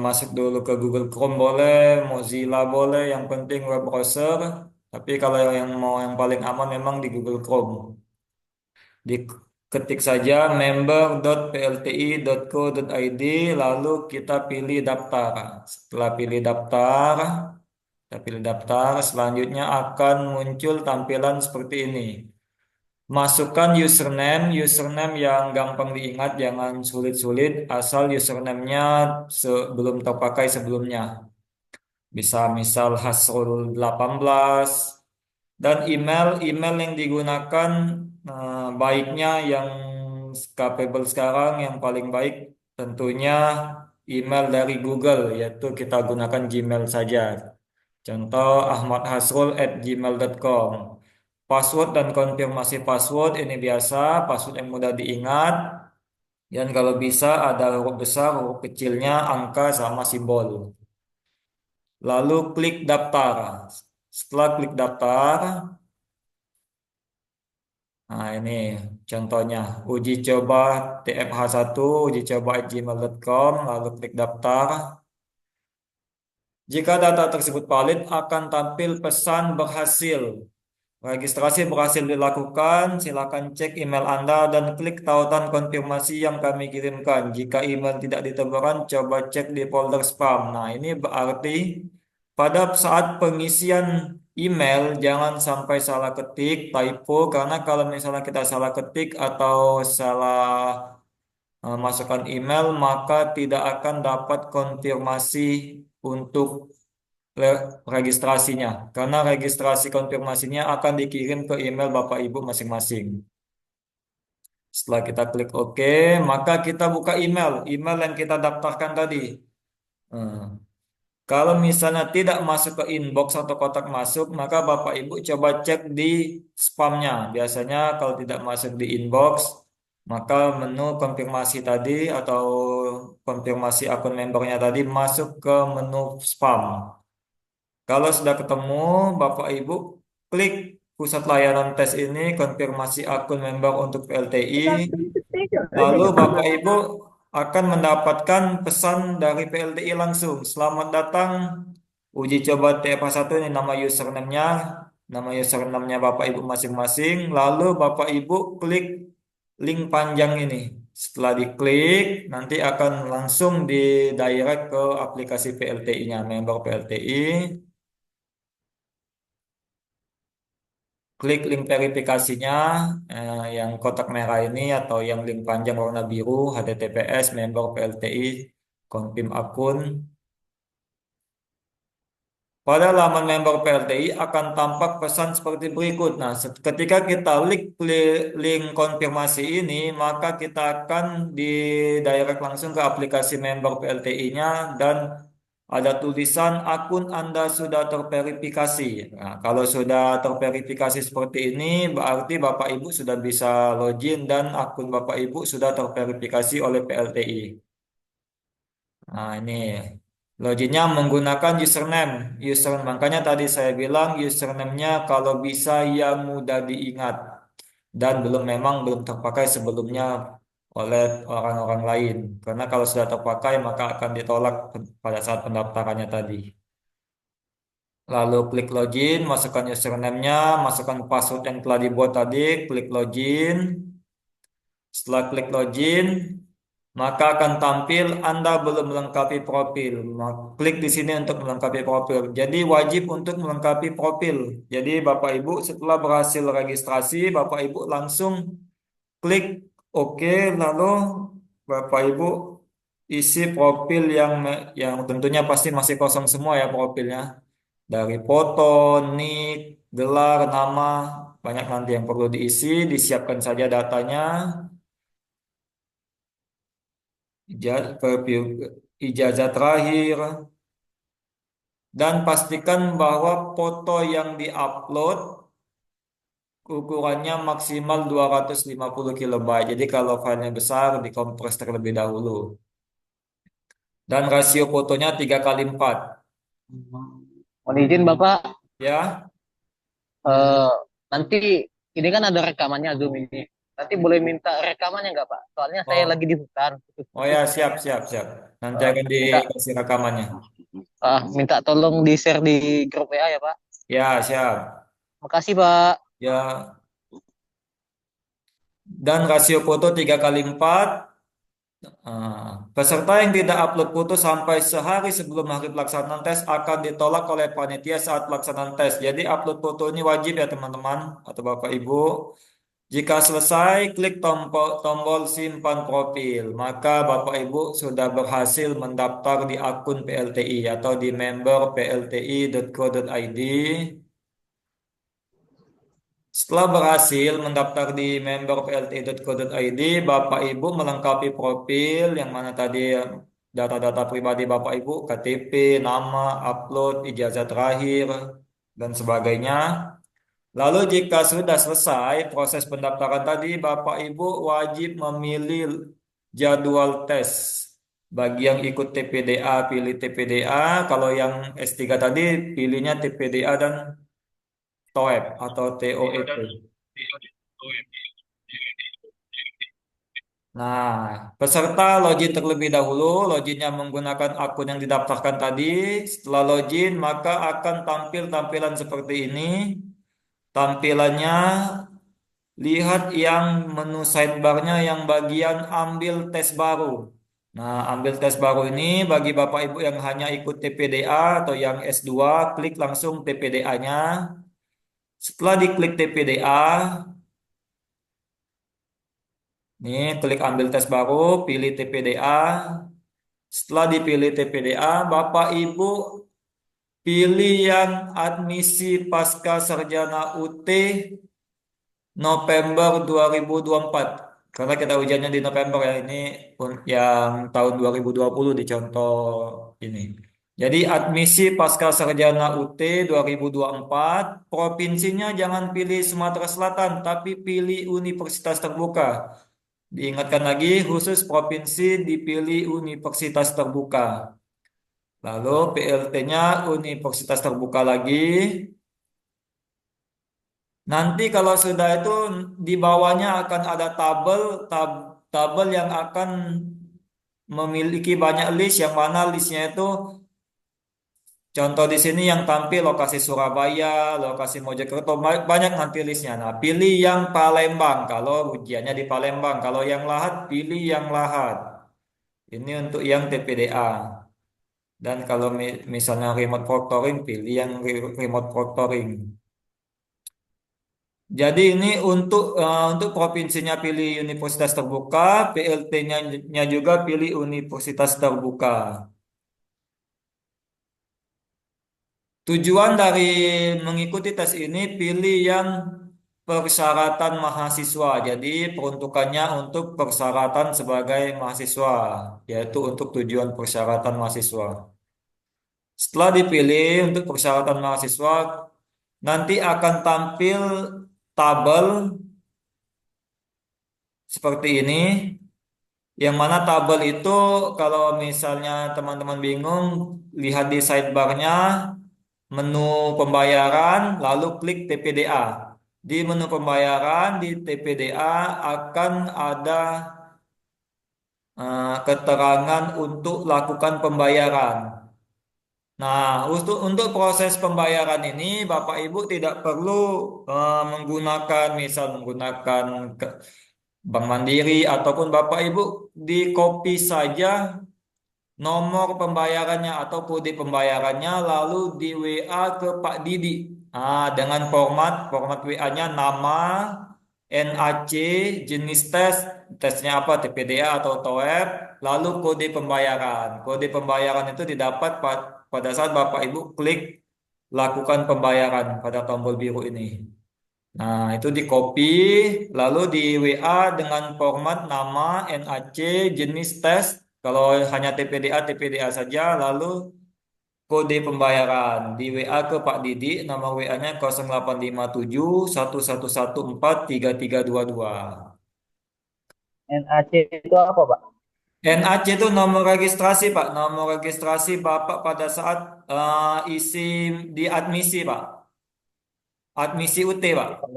masuk dulu ke Google Chrome boleh, Mozilla boleh, yang penting web browser. Tapi kalau yang mau yang paling aman memang di Google Chrome. Diketik saja member.plti.co.id lalu kita pilih daftar. Setelah pilih daftar, Kita pilih daftar. Selanjutnya akan muncul tampilan seperti ini. Masukkan username yang gampang diingat, jangan sulit-sulit, asal username-nya belum terpakai sebelumnya. Bisa misal Hasrul 18 dan email yang digunakan baiknya yang capable sekarang yang paling baik tentunya email dari Google, yaitu kita gunakan Gmail saja. Contoh ahmadhasrul@gmail.com. Password dan konfirmasi password ini biasa, password yang mudah diingat. Dan kalau bisa ada huruf besar, huruf kecilnya, angka sama simbol. Lalu klik daftar. Setelah klik daftar, nah ini contohnya uji coba TFH1, uji coba @gmail.com, lalu klik daftar. Jika data tersebut valid, akan tampil pesan berhasil. Registrasi berhasil dilakukan. Silakan cek email Anda dan klik tautan konfirmasi yang kami kirimkan. Jika email tidak ditemukan, coba cek di folder spam. Nah, ini berarti pada saat pengisian email jangan sampai salah ketik, typo, karena kalau misalnya kita salah ketik atau salah masukkan email, maka tidak akan dapat konfirmasi untuk registrasinya, karena registrasi konfirmasinya akan dikirim ke email Bapak Ibu masing-masing. Setelah kita klik OK, maka kita buka email yang kita daftarkan tadi. Hmm. Kalau misalnya tidak masuk ke inbox atau kotak masuk, maka Bapak Ibu coba cek di spamnya. Biasanya kalau tidak masuk di inbox, maka menu konfirmasi tadi atau konfirmasi akun membernya tadi masuk ke menu spam. Kalau sudah ketemu, Bapak Ibu klik pusat layanan tes ini, konfirmasi akun member untuk PLTI. Lalu Bapak Ibu akan mendapatkan pesan dari PLTI langsung. Selamat datang uji coba TFA1, ini nama username-nya Bapak Ibu masing-masing. Lalu Bapak Ibu klik link panjang ini. Setelah diklik, nanti akan langsung didirect ke aplikasi PLTI-nya, member PLTI. Klik link verifikasinya yang kotak merah ini atau yang link panjang warna biru https member PLTI konfirm akun. Pada laman member PLTI akan tampak pesan seperti berikut. Nah, ketika kita link konfirmasi ini, maka kita akan direct langsung ke aplikasi member PLTI-nya dan ada tulisan akun Anda sudah terverifikasi. Nah, kalau sudah terverifikasi seperti ini, berarti Bapak Ibu sudah bisa login dan akun Bapak Ibu sudah terverifikasi oleh PLTI. Nah, ini loginnya menggunakan username. Makanya tadi saya bilang username-nya kalau bisa yang mudah diingat dan memang belum terpakai sebelumnya oleh orang-orang lain. Karena kalau sudah terpakai maka akan ditolak pada saat pendaftarannya tadi. Lalu klik login, masukkan username-nya, masukkan password yang telah dibuat tadi, klik login. Setelah klik login, maka akan tampil Anda belum melengkapi profil. Klik di sini untuk melengkapi profil. Jadi wajib untuk melengkapi profil. Jadi Bapak Ibu setelah berhasil registrasi, Bapak Ibu langsung klik OK, lalu Bapak Ibu isi profil yang tentunya pasti masih kosong semua ya profilnya. Dari foto, nick, gelar, nama, banyak nanti yang perlu diisi, disiapkan saja datanya. Ijazah terakhir, dan pastikan bahwa foto yang diupload ukurannya maksimal 250 KB. Jadi kalau filenya besar dikompres terlebih dahulu. Dan rasio fotonya 3:4. Mohon izin Bapak, Ya, eh, nanti ini kan ada rekamannya Zoom ini. Nanti boleh minta rekamannya nggak Pak? Soalnya saya oh, lagi di hutan. oh ya, siap, siap, siap. Nanti akan Minta dikasih rekamannya. minta tolong di-share di grup WA ya Pak. Ya, siap. Makasih Pak. Ya, dan rasio foto 3:4. Peserta yang tidak upload foto sampai sehari sebelum hari pelaksanaan tes akan ditolak oleh panitia saat pelaksanaan tes. Jadi upload foto ini wajib ya teman-teman atau Bapak Ibu. Jika selesai, klik tombol simpan profil. Maka Bapak Ibu sudah berhasil mendaftar di akun PLTI atau di member plti.co.id. Setelah berhasil mendaftar di member plt.co.id, Bapak Ibu melengkapi profil yang mana tadi data-data pribadi Bapak Ibu, KTP, nama, upload, ijazah terakhir, dan sebagainya. Lalu jika sudah selesai proses pendaftaran tadi, Bapak Ibu wajib memilih jadwal tes. Bagi yang ikut TPDA, pilih TPDA. Kalau yang S3 tadi, pilihnya TPDA dan TOEP atau TOEP. Nah, peserta login terlebih dahulu. Loginnya menggunakan akun yang didaftarkan tadi. Setelah login, maka akan tampil tampilan seperti ini. Tampilannya, lihat yang menu sidebarnya yang bagian ambil tes baru. Nah, ambil tes baru ini bagi Bapak Ibu yang hanya ikut TPDA atau yang S2, klik langsung TPDA-nya. Setelah diklik TPDA, nih, klik ambil tes baru, pilih TPDA. Setelah dipilih TPDA, Bapak Ibu pilih yang admisi pasca sarjana UT November 2024. Karena kita ujiannya di November ya, ini yang tahun 2020 di contoh ini. Jadi admisi pasca sarjana UT 2024, provinsinya jangan pilih Sumatera Selatan, tapi pilih universitas terbuka. Diingatkan lagi, khusus provinsi dipilih universitas terbuka. Lalu PLT-nya universitas terbuka lagi. Nanti kalau sudah itu di bawahnya akan ada tabel yang akan memiliki banyak list yang mana listnya itu contoh di sini yang tampil lokasi Surabaya, lokasi Mojokerto banyak nanti listnya. Nah, pilih yang Palembang kalau ujiannya di Palembang. Kalau yang Lahat pilih yang Lahat. Ini untuk yang TPDA. Dan kalau misalnya remote proctoring, pilih yang remote proctoring. Jadi ini untuk provinsinya pilih universitas terbuka, PLT-nya juga pilih universitas terbuka. Tujuan dari mengikuti tes ini pilih yang persyaratan mahasiswa. Jadi peruntukannya untuk persyaratan sebagai mahasiswa, yaitu untuk tujuan persyaratan mahasiswa. Setelah dipilih untuk persyaratan mahasiswa, nanti akan tampil tabel seperti ini, yang mana tabel itu kalau misalnya teman-teman bingung, lihat di sidebarnya, menu pembayaran, lalu klik TPDA. Di menu pembayaran di TPDA akan ada keterangan untuk lakukan pembayaran. Nah, untuk proses pembayaran ini Bapak Ibu tidak perlu menggunakan Bank Mandiri ataupun Bapak Ibu di copy saja nomor pembayarannya atau kode pembayarannya lalu di WA ke Pak Didi. Dengan format WA-nya nama, NAC, jenis tesnya apa, TPDA atau TOEP, lalu kode pembayaran. Kode pembayaran itu didapat pada saat Bapak Ibu klik lakukan pembayaran pada tombol biru ini. Nah, itu di copy, lalu di WA dengan format nama, NAC, jenis tes, kalau hanya TPDA saja, lalu kode pembayaran di WA ke Pak Didi, nama WA-nya 0857 11143322. NAC itu apa, Pak? NAC itu nomor registrasi, Pak. Nomor registrasi Bapak pada saat isi di admisi, Pak. Admisi UT, Pak.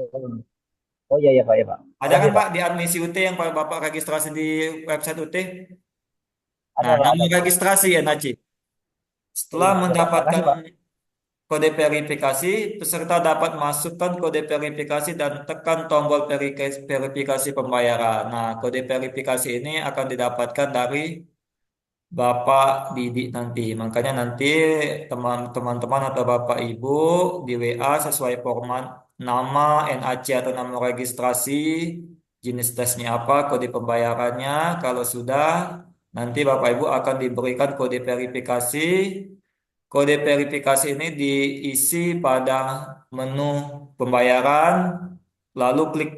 Oh iya, iya, Pak, ya, Pak. Ada kan, Makasih, Pak. Pak, di admisi UT yang Bapak registrasi di website UT? Ada, Nah, Pak, ada, nama Pak. registrasi NAC. Oh Setelah iya, oke, Pak. mendapatkan Makasih, Pak. kode verifikasi, peserta dapat masukkan kode verifikasi dan tekan tombol verifikasi pembayaran. Nah, kode verifikasi ini akan didapatkan dari Bapak Didik nanti. Makanya nanti teman-teman atau Bapak Ibu di WA sesuai format nama NAC atau nama registrasi, jenis tesnya apa, kode pembayarannya. Kalau sudah, nanti Bapak Ibu akan diberikan kode verifikasi. Kode verifikasi ini diisi pada menu pembayaran, lalu klik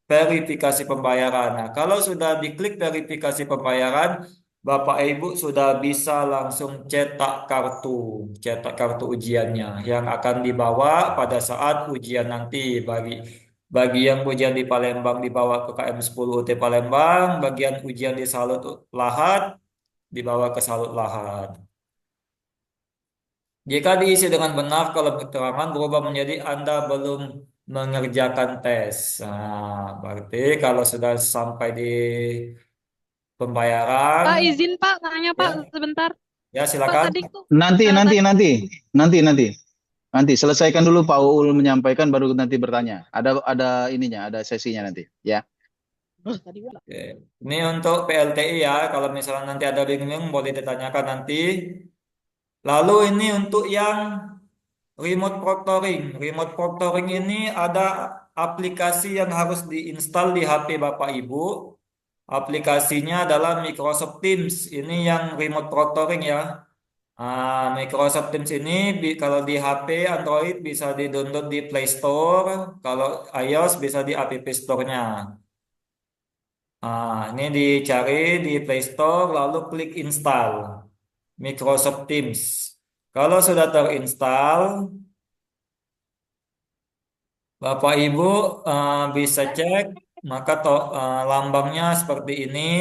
verifikasi pembayaran. Nah, kalau sudah diklik verifikasi pembayaran, Bapak Ibu sudah bisa langsung cetak kartu ujiannya yang akan dibawa pada saat ujian nanti. Bagi yang ujian di Palembang dibawa ke KM 10 UT Palembang, bagian ujian di Salut Lahat dibawa ke Salut Lahat. Jika diisi dengan benar, kalau keterangan berubah menjadi Anda belum mengerjakan tes. Nah, berarti kalau sudah sampai di pembayaran, Pak, izin Pak, tanya Pak ya, sebentar. ya Pak silakan. tadi tuh Nanti, nanti, tadi nanti, nanti, nanti. Nanti selesaikan dulu Pak Uul menyampaikan baru nanti bertanya. Ada ininya, ada sesinya nanti, ya. tadi Pak. Oke. Ini untuk PLTI ya. Kalau misalnya nanti ada bingung, boleh ditanyakan nanti. Lalu ini untuk yang remote proctoring. Remote proctoring ini ada aplikasi yang harus diinstal di HP Bapak Ibu. Aplikasinya adalah Microsoft Teams. Ini yang remote proctoring ya. Microsoft Teams ini kalau di HP Android bisa di-download di Play Store. Kalau iOS bisa di App Store-nya. Ini dicari di Play Store lalu klik install Microsoft Teams. Kalau sudah terinstall, Bapak Ibu bisa cek, maka lambangnya seperti ini.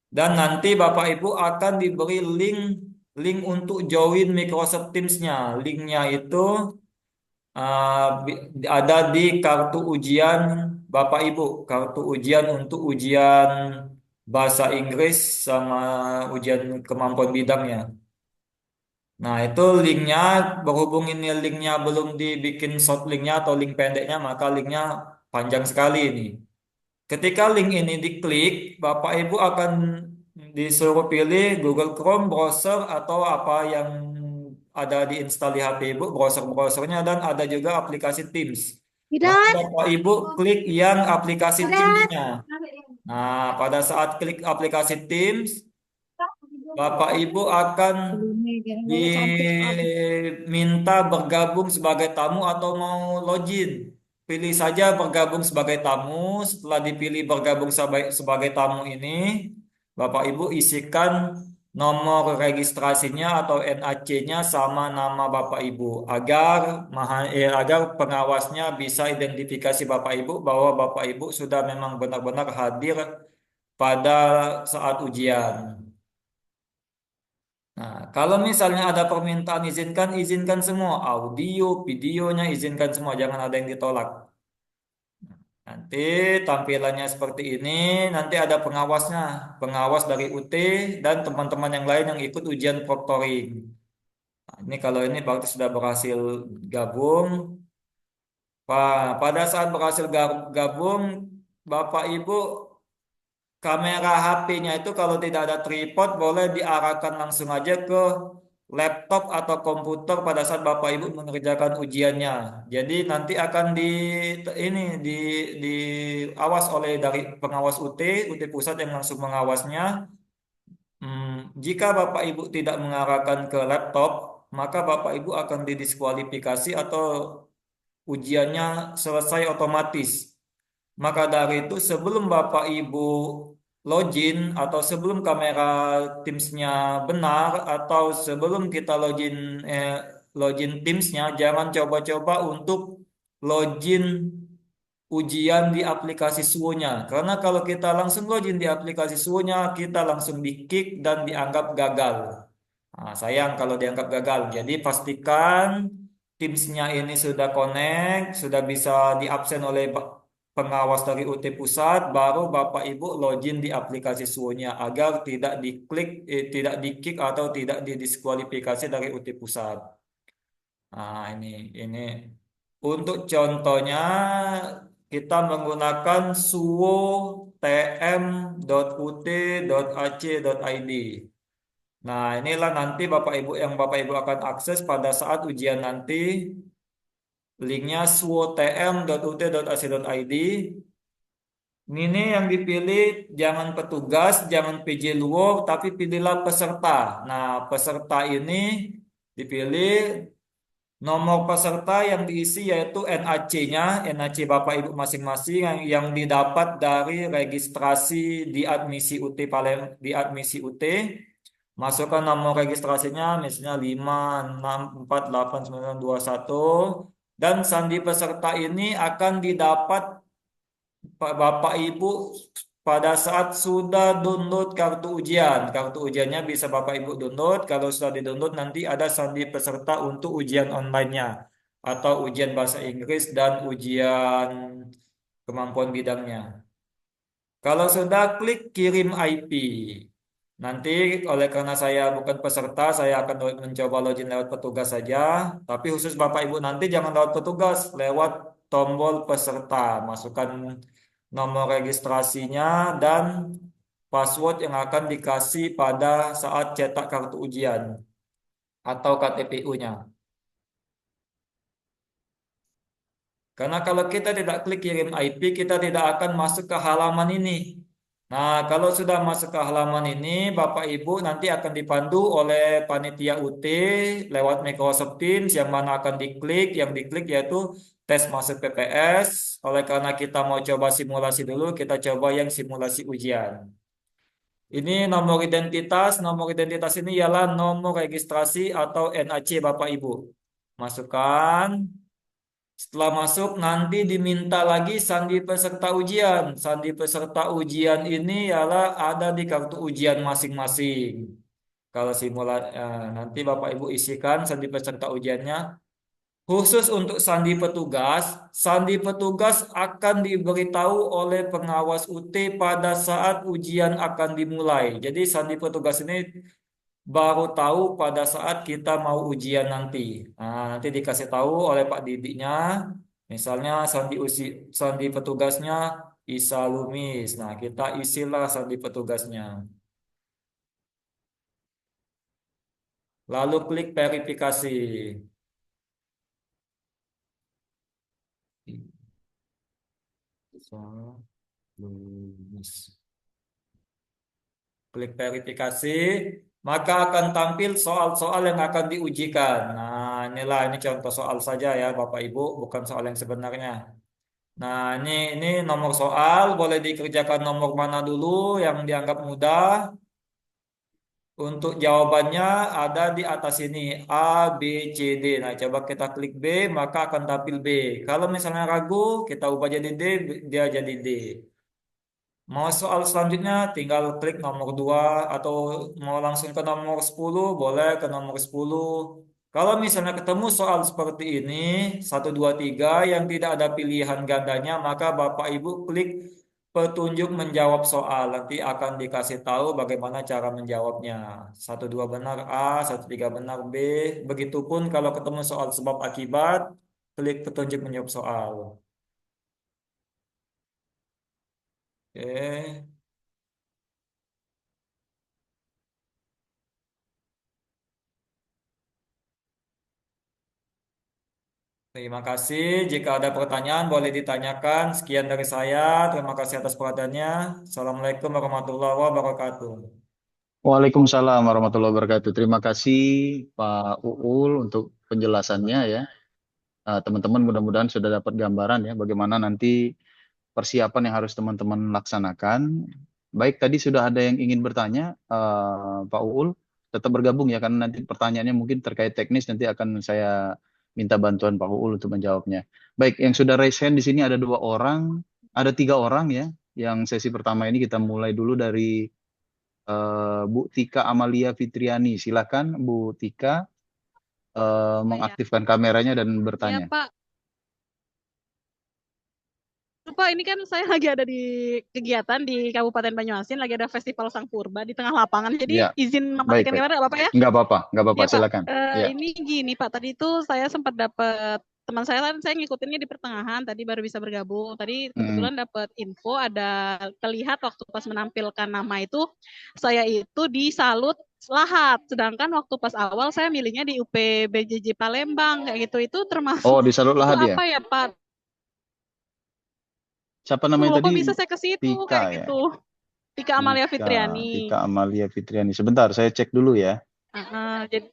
Dan nanti Bapak Ibu akan diberi link untuk join Microsoft Teams-nya. Linknya itu ada di kartu ujian Bapak Ibu. Kartu ujian untuk ujian bahasa Inggris sama ujian kemampuan bidangnya. Nah, itu linknya, berhubung ini linknya belum dibikin short linknya atau link pendeknya, maka linknya panjang sekali ini. Ketika link ini diklik, Bapak Ibu akan disuruh pilih Google Chrome, browser, atau apa yang ada diinstal di HP Ibu, browser-browsernya, dan ada juga aplikasi Teams. Maka Bapak Ibu klik yang aplikasi Teams-nya. Nah, pada saat klik aplikasi Teams, Bapak Ibu akan diminta bergabung sebagai tamu atau mau login. Pilih saja bergabung sebagai tamu. Setelah dipilih bergabung sebagai tamu ini, Bapak Ibu isikan nomor registrasinya atau NAC-nya sama nama Bapak Ibu agar pengawasnya bisa identifikasi Bapak Ibu bahwa Bapak Ibu sudah memang benar-benar hadir pada saat ujian. Nah, kalau misalnya ada permintaan izinkan semua. Audio, videonya izinkan semua, jangan ada yang ditolak. Nanti tampilannya seperti ini, nanti ada pengawasnya, pengawas dari UT dan teman-teman yang lain yang ikut ujian proctoring. Nah, ini kalau ini berarti sudah berhasil gabung. Pada saat berhasil gabung, Bapak Ibu kamera HP-nya itu kalau tidak ada tripod boleh diarahkan langsung aja ke laptop atau komputer pada saat Bapak Ibu mengerjakan ujiannya. Jadi nanti akan diawas oleh dari pengawas UT pusat yang langsung mengawasnya. Jika Bapak Ibu tidak mengarahkan ke laptop, maka Bapak Ibu akan didiskualifikasi atau ujiannya selesai otomatis. Maka dari itu sebelum Bapak Ibu login atau sebelum kamera Teams-nya benar atau sebelum kita login Teams-nya, jangan coba-coba untuk login ujian di aplikasi Suwonya. Karena kalau kita langsung login di aplikasi Suwonya, kita langsung di-kick dan dianggap gagal. Nah, sayang kalau dianggap gagal. Jadi pastikan Teams-nya ini sudah connect, sudah bisa diabsen oleh pengawas dari UT Pusat, baru Bapak Ibu login di aplikasi Suwonya agar tidak diklik, tidak di-kick atau tidak didiskualifikasi dari UT Pusat. Nah, ini untuk contohnya kita menggunakan suwo.tm.ut.ac.id. Nah, inilah nanti Bapak Ibu akan akses pada saat ujian nanti. Linknya suwo.tm.ut.ac.id. Ini yang dipilih jangan petugas, jangan PJ Luwo, tapi pilihlah peserta. Nah, peserta ini dipilih nomor peserta yang diisi yaitu NAC-nya, NAC Bapak Ibu masing-masing yang didapat dari registrasi di admisi UT di admisi UT. Masukkan nomor registrasinya misalnya 5648921 dan sandi peserta ini akan didapat Bapak Ibu pada saat sudah download kartu ujian. Kartu ujiannya bisa Bapak Ibu download. Kalau sudah di-download nanti ada sandi peserta untuk ujian online-nya atau ujian bahasa Inggris dan ujian kemampuan bidangnya. Kalau sudah klik kirim IP. Nanti oleh karena saya bukan peserta, saya akan mencoba login lewat petugas saja. Tapi khusus Bapak Ibu nanti jangan lewat petugas, lewat tombol peserta. Masukkan nomor registrasinya dan password yang akan dikasih pada saat cetak kartu ujian atau KTPU-nya. Karena kalau kita tidak klik kirim IP, kita tidak akan masuk ke halaman ini. Nah, kalau sudah masuk ke halaman ini, Bapak Ibu nanti akan dipandu oleh panitia UT lewat Microsoft Teams yang mana akan diklik. Yang diklik yaitu tes masuk PPS. Oleh karena kita mau coba simulasi dulu, kita coba yang simulasi ujian. Ini nomor identitas. Nomor identitas ini ialah nomor registrasi atau NAC Bapak Ibu. Masukkan. Setelah masuk nanti diminta lagi sandi peserta ujian. Sandi peserta ujian ini ialah ada di kartu ujian masing-masing. Kalau nanti Bapak Ibu isikan sandi peserta ujiannya. Khusus untuk sandi petugas akan diberitahu oleh pengawas UT pada saat ujian akan dimulai. Jadi sandi petugas ini baru tahu pada saat kita mau ujian nanti. Nah, nanti dikasih tahu oleh Pak Didiknya, misalnya sandi petugasnya Isa Lumis. Nah, kita isilah sandi petugasnya. Lalu klik verifikasi. Isa Lumis. Klik verifikasi, maka akan tampil soal-soal yang akan diujikan. Nah, ini contoh soal saja ya, Bapak Ibu, bukan soal yang sebenarnya. Nah, ini nomor soal, boleh dikerjakan nomor mana dulu yang dianggap mudah. Untuk jawabannya ada di atas ini, A, B, C, D. Nah, coba kita klik B, maka akan tampil B. Kalau misalnya ragu, kita ubah jadi D, dia jadi D. Mau soal selanjutnya tinggal klik nomor 2 atau mau langsung ke nomor 10 boleh ke nomor 10. Kalau misalnya ketemu soal seperti ini 1, 2, 3 yang tidak ada pilihan gandanya maka Bapak Ibu klik petunjuk menjawab soal. Nanti akan dikasih tahu bagaimana cara menjawabnya. 1, 2 benar A, 1, 3 benar B. Begitupun kalau ketemu soal sebab akibat klik petunjuk menjawab soal. Oke. Terima kasih. Jika ada pertanyaan boleh ditanyakan. Sekian dari saya. Terima kasih atas perhatiannya. Assalamualaikum warahmatullahi wabarakatuh. Waalaikumsalam warahmatullahi wabarakatuh. Terima kasih Pak Uul untuk penjelasannya ya. Teman-teman mudah-mudahan sudah dapat gambaran ya bagaimana nanti persiapan yang harus teman-teman laksanakan. Baik, tadi sudah ada yang ingin bertanya, Pak Uul, tetap bergabung ya karena nanti pertanyaannya mungkin terkait teknis nanti akan saya minta bantuan Pak Uul untuk menjawabnya. Baik, yang sudah raise hand di sini ada 2 orang, ada 3 orang ya. Yang sesi pertama ini kita mulai dulu dari Bu Tika Amalia Fitriani. Silakan Bu Tika mengaktifkan kameranya dan Ya, bertanya. Pak. Pak, ini kan saya lagi ada di kegiatan di Kabupaten Banyuasin, lagi ada Festival Sang Purba di tengah lapangan. Jadi Ya, izin baik, mematikan baik. kamera nggak apa-apa ya? Nggak apa-apa, nggak apa-apa. Iya Pak, Silakan. Ya, ini gini Pak, tadi itu saya sempat dapat teman saya kan, saya ngikutinnya di pertengahan, tadi baru bisa bergabung. Tadi kebetulan dapat info ada terlihat waktu pas menampilkan nama itu, saya itu disalut Lahat, sedangkan waktu pas awal saya milihnya di UPBJJ Palembang kayak gitu. Itu termasuk oh, di Salut itu Lahat ya. apa ya Pak? Siapa namanya Loh, kok tadi? bisa saya ke situ Tika kayak ya. gitu? Tika Amalia Tika, Fitriani. Tika Amalia Fitriani. Sebentar, saya cek dulu ya. Jadi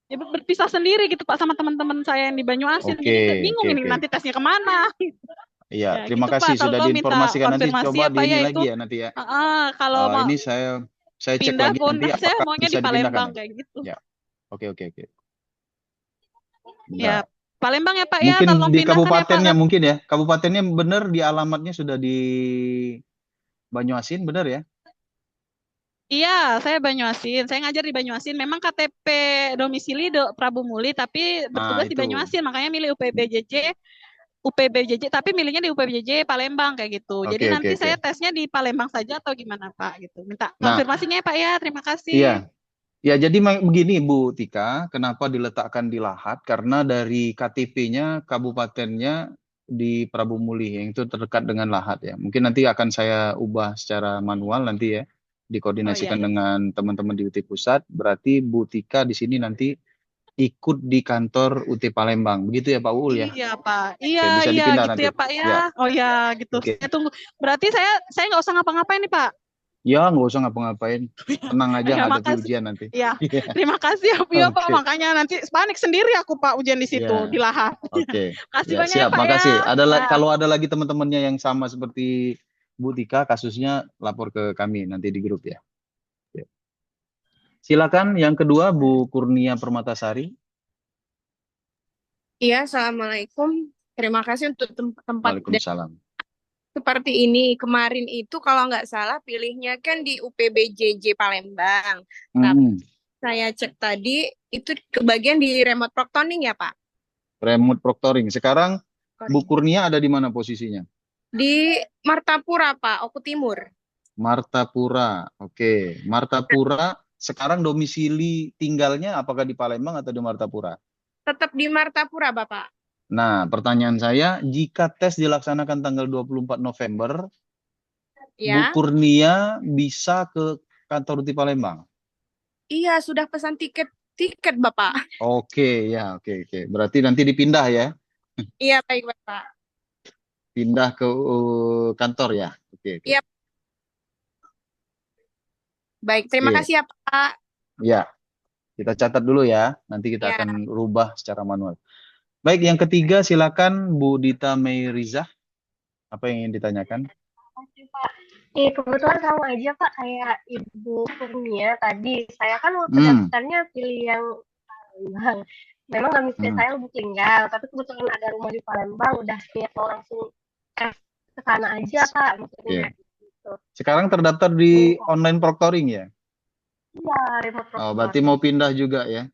ya berpisah sendiri gitu Pak sama teman-teman saya yang di Banyuasin. Oke, Jadi bingung oke, ini oke. nanti tesnya kemana. Iya, Ya terima gitu Pak. kasih sudah Kalau minta diinformasikan. Nanti konfirmasi coba ya di Pak ya ini itu. lagi ya nanti ya. Kalau mau Ini saya cek pindah lagi pun nanti saya apakah maunya bisa di dipindahkan Palembang ya. kayak gitu. Ya, oke, oke, oke. Ya Bentar. Palembang ya Pak ya, Mungkin tolong di pindahkan ya Pak. kabupatennya mungkin ya. Kabupatennya benar di alamatnya sudah di Banyuasin, benar ya? Iya, saya Banyuasin. Saya ngajar di Banyuasin. Memang KTP domisili Prabu Muli, tapi Nah, bertugas di itu. Banyuasin. Makanya milih UPBJJ, tapi milihnya di UPBJJ Palembang kayak gitu. Jadi Oke, oke, nanti oke. saya tesnya di Palembang saja atau gimana Pak? Gitu. Minta Nah, konfirmasinya ya Pak ya. Terima kasih. iya. Ya, jadi begini Bu Tika, kenapa diletakkan di Lahat? Karena dari KTP-nya, kabupatennya di Prabu Muli, yang itu terdekat dengan Lahat ya. Mungkin nanti akan saya ubah secara manual nanti ya, Oh iya, dikoordinasikan iya. dengan teman-teman di UT Pusat. Berarti Bu Tika di sini nanti ikut di kantor UT Palembang. Begitu ya Pak Uul ya? Iya Pak. Oke, Iya, bisa iya dipindah gitu nanti. ya Pak ya. Ya, Oh ya gitu. oke. Saya tunggu. Berarti saya nggak usah ngapa-ngapain nih Pak. Ya, nggak usah ngapa-ngapain. Tenang aja Ya hadapi makasih. ujian nanti. Ya, Iya, terima kasih ya Pak. oke. Makanya nanti panik sendiri aku Pak ujian di situ Ya. di Lahat. Oke, Kasih ya banyak ya siap, Pak ya. makasih. Ya. Kalau ada lagi teman-temannya yang sama seperti Bu Tika, kasusnya lapor ke kami nanti di grup ya. Ya. Silakan yang kedua Bu Kurnia Permatasari. Iya, Assalamualaikum. Terima kasih untuk tempat dan Waalaikumsalam. seperti ini. Kemarin itu kalau nggak salah pilihnya kan di UPBJJ Palembang. Tapi saya cek tadi itu kebagian di remote proctoring ya Pak? Remote proctoring. Sekarang Bu Kurnia ada di mana posisinya? Di Martapura Pak, Oku Timur. Martapura. Oke, Martapura. Sekarang domisili tinggalnya apakah di Palembang atau di Martapura? Tetap di Martapura Bapak. Nah, pertanyaan saya, jika tes dilaksanakan tanggal 24 November, Bu Ya. Kurnia bisa ke kantor UT Palembang? Iya, sudah pesan tiket Bapak. Oke, ya, oke. Berarti nanti dipindah ya? Iya, baik Bapak. Pindah ke kantor ya? Oke. Iya. Baik, terima Oke. kasih ya Pak. Ya, kita catat dulu ya. Nanti kita Ya. akan rubah secara manual. Baik, yang ketiga silakan Bu Dita Meirizah. Apa yang ingin ditanyakan? Kebetulan sama aja Pak kayak Ibu Kurnia tadi. Saya kan waktu daftarnya pilih yang Palembang. Memang domisili saya Lubuk Linggau, tapi kebetulan ada rumah di Palembang, udah niat mau langsung ke sana aja Pak. Maksudnya. Gitu. Sekarang terdaftar di online proctoring ya? Iya, remote proctoring. Oh, berarti mau pindah juga ya?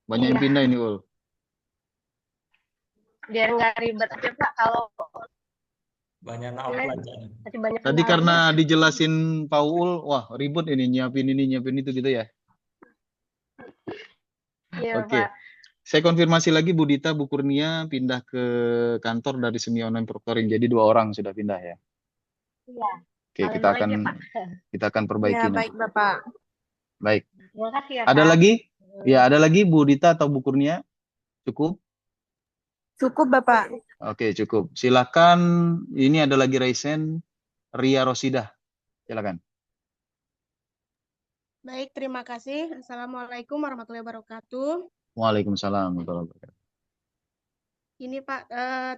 Banyak yang pindah ini Ul. Biar nggak ribet aja Pak kalau Banyak pelajaran. Tadi karena dijelasin Paul, wah ribut ini nyiapin itu gitu ya. Iya, Oke. Pak. Saya konfirmasi lagi Bu Dita, Bu Kurnia pindah ke kantor dari semi online proctoring. Jadi 2 orang sudah pindah ya. Iya. Oke, kita akan perbaiki Ya, nanti. baik Bapak. Baik. Terima kasih ya, Ada Pak. lagi? Ya, ada lagi Bu Dita atau Bu Kurnia? Cukup? Cukup Bapak. Oke, cukup. Silakan. Ini ada lagi Raisen Ria Rosidah. Silakan. Baik, terima kasih. Assalamualaikum warahmatullahi wabarakatuh. Waalaikumsalam warahmatullahi wabarakatuh. Ini Pak,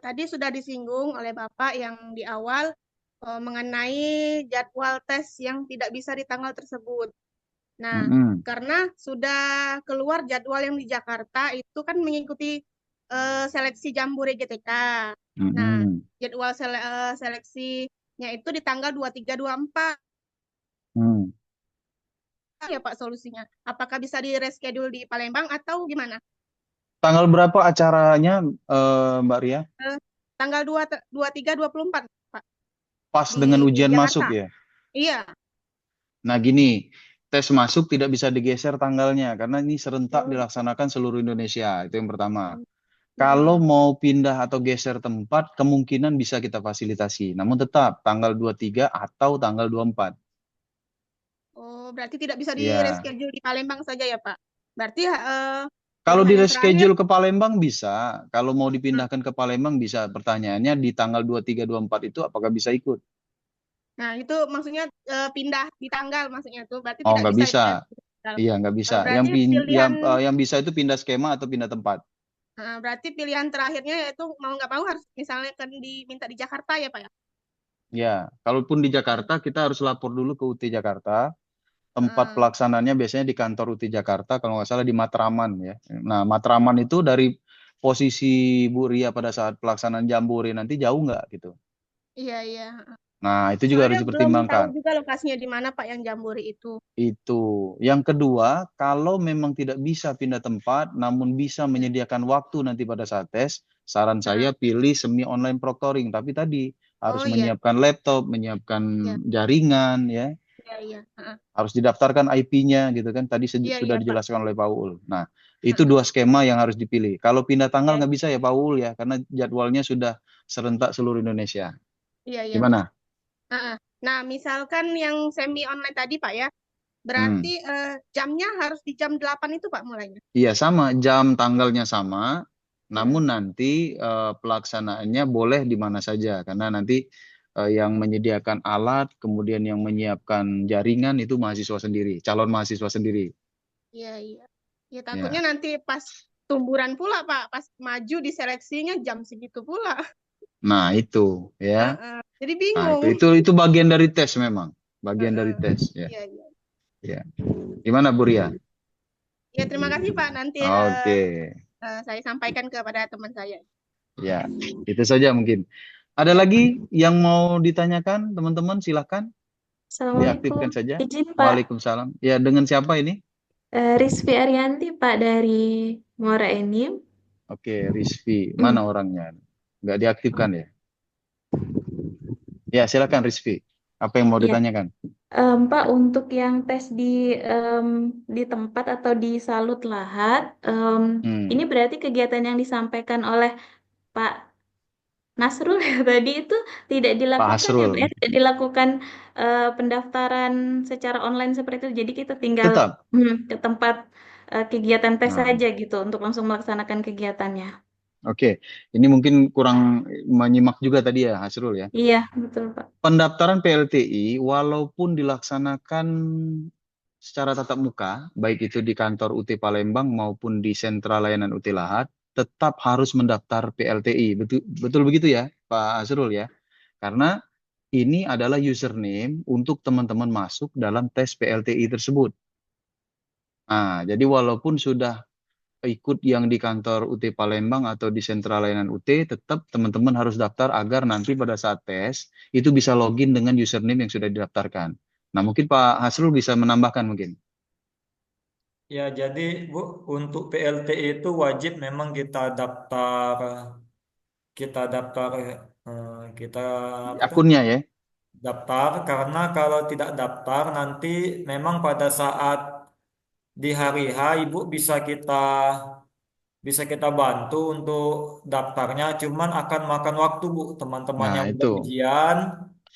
tadi sudah disinggung oleh Bapak yang di awal mengenai jadwal tes yang tidak bisa di tanggal tersebut. Nah, karena sudah keluar jadwal yang di Jakarta itu kan mengikuti seleksi Jambore GTK. Nah, jadwal seleksinya itu di tanggal 23-24. Ya Pak solusinya? Apakah bisa di reschedule di Palembang atau gimana? Tanggal berapa acaranya Mbak Ria? tanggal 23, 24, Pak, Pas di dengan ujian masuk Jakarta. ya. Iya. Nah gini, tes masuk tidak bisa digeser tanggalnya karena ini serentak Oh. dilaksanakan seluruh Indonesia. Itu yang pertama. Hmm. Kalau mau pindah atau geser tempat, kemungkinan bisa kita fasilitasi. Namun tetap tanggal 23 atau tanggal 24. Oh, berarti tidak bisa di Iya. reschedule di Palembang saja ya, Pak? Berarti Kalau di pilihan yang terakhir, reschedule ke Palembang bisa. Kalau mau dipindahkan ke Palembang bisa. Pertanyaannya di tanggal 23, 24 itu apakah bisa ikut? nah itu maksudnya pindah di tanggal maksudnya tuh, berarti Oh, tidak nggak bisa itu bisa. ya? Iya, nggak bisa. Berarti pilihan Yang bisa itu pindah skema atau pindah tempat. berarti pilihan terakhirnya yaitu mau nggak mau harus misalnya kan diminta di Jakarta ya, Pak ya? Ya, kalaupun di Jakarta kita harus lapor dulu ke UT Jakarta. Tempat pelaksananya biasanya di kantor UT Jakarta, kalau nggak salah di Matraman ya. Nah, Matraman itu dari posisi Bu Ria pada saat pelaksanaan Jambore nanti jauh nggak gitu. Iya, iya. Nah, itu juga harus Soalnya belum tahu dipertimbangkan. juga lokasinya di mana, Pak, yang Jambore itu. Itu. Yang kedua, kalau memang tidak bisa pindah tempat, namun bisa menyediakan waktu nanti pada saat tes, saran saya pilih semi online proctoring. Tapi tadi harus Oh iya, menyiapkan laptop, menyiapkan jaringan, ya. iya, iya. Harus didaftarkan IP-nya gitu kan. Tadi Iya, sudah iya, Pak. dijelaskan oleh Pak Uul. Nah, itu dua skema yang harus dipilih. Kalau pindah tanggal nggak bisa ya Pak Uul ya, karena jadwalnya sudah serentak seluruh Indonesia. Iya, iya. Gimana? Nah, misalkan yang semi online tadi, Pak ya, berarti jamnya harus di jam 8 itu, Pak, mulainya. Iya, sama. Jam tanggalnya sama. Namun nanti pelaksanaannya boleh di mana saja. Karena nanti yang menyediakan alat, kemudian yang menyiapkan jaringan itu mahasiswa sendiri, calon mahasiswa sendiri. Iya, iya. Ya takutnya nanti pas tumburan pula, Pak, pas maju di seleksinya jam segitu pula. Nah, itu ya. Jadi Nah, bingung. itu bagian dari tes memang. Bagian dari tes ya. Iya, iya. Ya. Gimana Bu Ria? Ya, terima kasih, Pak. Nanti Oke. saya sampaikan kepada teman saya. Ya, itu saja mungkin. Ada lagi yang mau ditanyakan, teman-teman? Silahkan. Diaktifkan saja. Izin, Pak. Waalaikumsalam. Ya, dengan siapa ini? Rizvi Arianti, Pak, dari Muara Enim. Oke, Rizvi. Mana orangnya? Nggak diaktifkan ya? Ya, silakan Rizvi. Apa yang mau ditanyakan? Pak, untuk yang tes di tempat atau di Salut Lahat, ini berarti kegiatan yang disampaikan oleh Pak Nasrul tadi itu tidak dilakukan ya, Hasrul. Pak, ya? Tidak dilakukan pendaftaran secara online seperti itu. Jadi kita tinggal ke tempat kegiatan tes saja gitu untuk langsung melaksanakan kegiatannya. Oke, ini mungkin kurang menyimak juga tadi ya, Hasrul ya. Iya, betul Pak. Pendaftaran PLTI walaupun dilaksanakan secara tatap muka, baik itu di kantor UT Palembang maupun di sentra layanan UT Lahat, tetap harus mendaftar PLTI. Betul begitu ya, Pak Hasrul ya. Karena ini adalah username untuk teman-teman masuk dalam tes PLTI tersebut. Nah, jadi walaupun sudah ikut yang di kantor UT Palembang atau di sentra layanan UT, tetap teman-teman harus daftar agar nanti pada saat tes itu bisa login dengan username yang sudah didaftarkan. Nah, mungkin Pak Hasrul bisa menambahkan mungkin. Ya, jadi Bu, untuk PLTI itu wajib memang kita daftar Akunnya ya. daftar, karena kalau tidak daftar nanti memang pada saat di hari H Ibu bisa kita bantu untuk daftarnya, cuman akan makan waktu Bu. Teman-teman Nah, yang udah itu. ujian,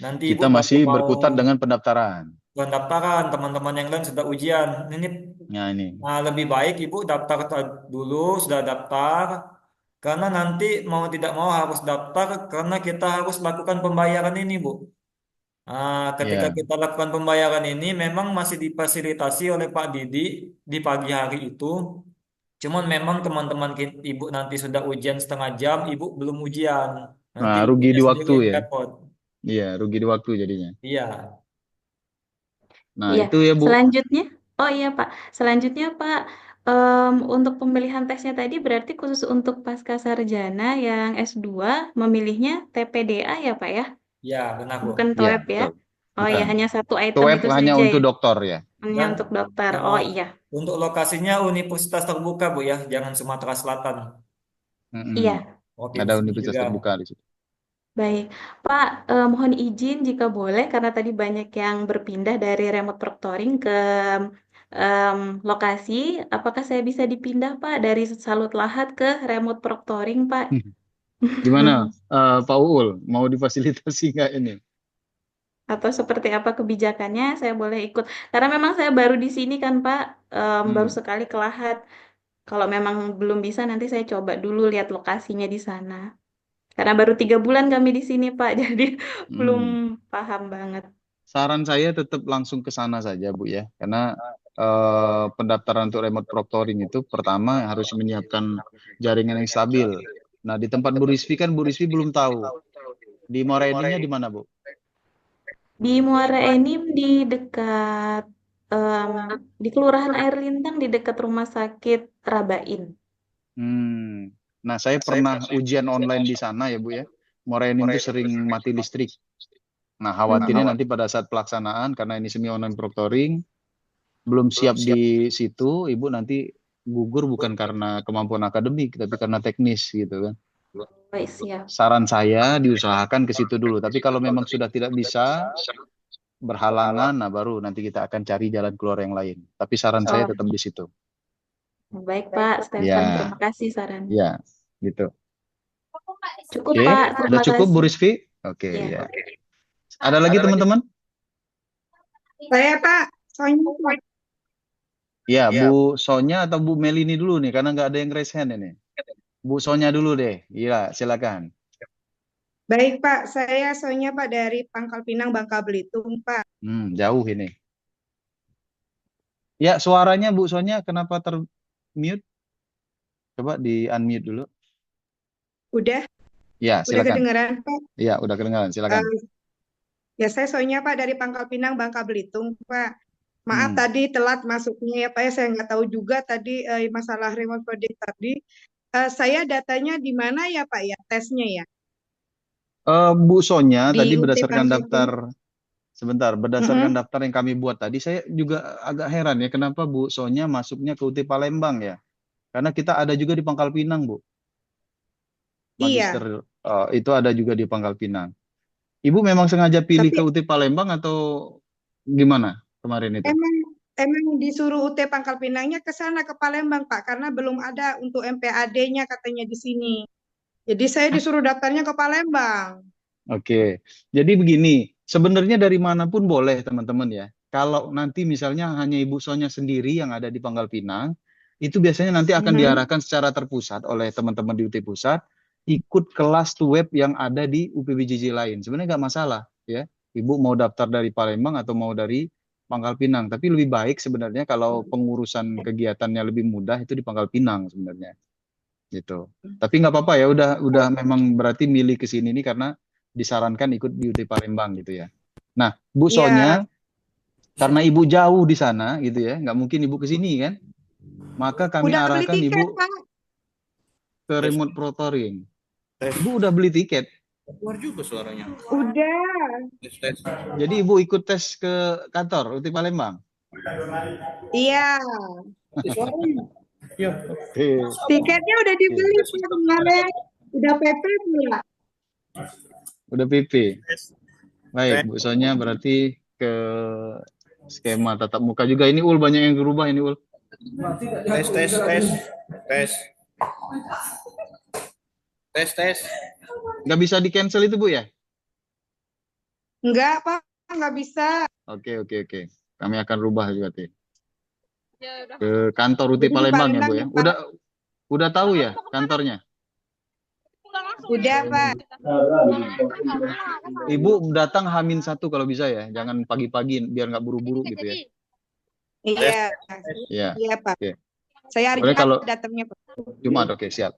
nanti Ibu Kita baru masih mau berkutat dengan pendaftaran. pendaftaran, teman-teman yang lain sudah ujian. Nah, ini. Nah, lebih baik Ibu daftar dulu, sudah daftar, karena nanti mau tidak mau harus daftar karena kita harus lakukan pembayaran ini Bu. Nah, ketika kita lakukan pembayaran ini memang masih difasilitasi oleh Pak Didi di pagi hari itu. Cuman memang teman-teman Ibu nanti sudah ujian setengah jam, Ibu belum ujian. Nanti Nah, rugi Ibunya di sendiri waktu yang ya. repot. Iya, rugi di waktu jadinya. Iya. Nah, Iya, itu ya Bu. selanjutnya, oh iya Pak, selanjutnya Pak, untuk pemilihan tesnya tadi berarti khusus untuk pasca sarjana yang S2 memilihnya TPDA ya Pak ya, Ya, benar Bu. bukan Iya, TOEP ya? betul. Oh iya, Bukan. hanya satu item Web itu hanya saja untuk ya, doktor ya. hanya Dan untuk dokter. Oh iya, untuk lokasinya universitas terbuka Bu ya, jangan Sumatera Selatan. iya. Ada Provinsi universitas juga. terbuka di situ. Baik, Pak, mohon izin jika boleh, karena tadi banyak yang berpindah dari remote proctoring ke lokasi. Apakah saya bisa dipindah, Pak, dari salut lahat ke remote proctoring, Pak? Gimana, Pak Uul, mau difasilitasi nggak ini? Atau seperti apa kebijakannya, saya boleh ikut. Karena memang saya baru di sini kan, Pak, baru sekali ke lahat. Kalau memang belum bisa, nanti saya coba dulu lihat lokasinya di sana. Karena baru 3 bulan kami di sini, Pak, jadi belum paham banget. Saran saya tetap langsung ke sana saja, Bu ya. Karena pendaftaran untuk remote proctoring itu pertama harus menyiapkan jaringan yang stabil. Nah, di tempat Bu Rizvi kan Bu Rizvi belum tahu. Di Muara Enim-nya di mana, Bu? Di Muara Enim di dekat di Kelurahan Air Lintang di dekat Rumah Sakit Rabain. Nah, saya pernah ujian online di sana ya, Bu ya. Muara Enim itu sering mati listrik. Nah, khawatirnya nanti pada saat pelaksanaan, karena ini semi online proctoring, belum siap di situ, Ibu nanti gugur bukan karena kemampuan akademik, tapi karena teknis gitu kan. Baik, siap. Saran saya diusahakan ke situ dulu. Tapi kalau memang sudah tidak bisa, berhalangan, nah baru nanti kita akan cari jalan keluar yang lain. Tapi saran saya tetap di situ. Baik, Pak Stefan, Ya. terima kasih sarannya. Ya, gitu. Cukup, Oke, Pak. udah Terima cukup Bu kasih. Rizvi? Oke, Iya. ya. Ada lagi teman-teman? Saya Pak, Sonya Pak. Ya, Bu Sonya atau Bu Melini dulu nih, karena nggak ada yang raise hand ini. Bu Sonya dulu deh. Iya, silakan. Baik Pak, saya Sonya Pak dari Pangkal Pinang, Bangka Belitung Pak. Jauh ini. Ya, suaranya Bu Sonya kenapa termute? Coba di unmute dulu. Udah? Ya, Udah silakan. kedengeran Pak? Ya, udah kedengeran, silakan. Ya, saya Sonya Pak dari Pangkal Pinang, Bangka Belitung Pak. Maaf tadi telat masuknya ya Pak, saya nggak tahu juga tadi masalah remote project tadi. Saya datanya di mana ya Pak ya, tesnya ya? Bu Sonya Di tadi UT berdasarkan Pangkal daftar, sebentar, berdasarkan daftar yang kami buat tadi, saya juga agak heran ya, kenapa Bu Sonya masuknya ke UT Palembang ya? Karena kita ada juga di Pangkal Pinang, Bu. Magister itu ada juga di Pangkal Pinang. Ibu memang sengaja pilih ke UT Palembang atau gimana kemarin itu? Emang disuruh UT Pangkal Pinangnya ke sana ke Palembang Pak, karena belum ada untuk MPAD-nya katanya di sini. Jadi saya disuruh daftarnya ke Palembang. Oke, jadi begini, sebenarnya dari manapun boleh teman-teman ya. Kalau nanti misalnya hanya Ibu Sonya sendiri yang ada di Pangkal Pinang, itu biasanya nanti akan diarahkan secara terpusat oleh teman-teman di UT Pusat, ikut kelas to web yang ada di UPBJJ lain. Sebenarnya nggak masalah ya. Ibu mau daftar dari Palembang atau mau dari Pangkal Pinang, tapi lebih baik sebenarnya kalau pengurusan kegiatannya lebih mudah itu di Pangkal Pinang sebenarnya. Gitu. Tapi nggak apa-apa ya, udah memang berarti milih ke sini nih karena disarankan ikut di UT Palembang gitu ya. Nah, Bu Sonya, karena Ibu jauh di sana gitu ya, nggak mungkin Ibu ke sini kan? Maka kami arahkan Ibu ke remote proctoring. Ibu udah beli tiket? Keluar juga suaranya. Udah. Jadi Ibu ikut tes ke kantor UT Palembang? Iya. Tiketnya udah dibeli kemarin. Udah PP pula. Udah PP. Baik, Bu Sonya berarti ke skema tatap muka juga. Ini Ul banyak yang berubah ini Ul. Tes. Nggak bisa di cancel itu Bu ya? Enggak Pak, nggak bisa. Oke. Kami akan rubah juga berarti. Ke kantor UT Palembang ya Bu ya. Udah tahu ya kantornya? Udah Pak. Ibu datang H-1 kalau bisa ya, jangan pagi-pagi biar nggak buru-buru gitu ya. Iya Pak. Oke. Saya hari Jumat datangnya Pak. Jumat, oke siap.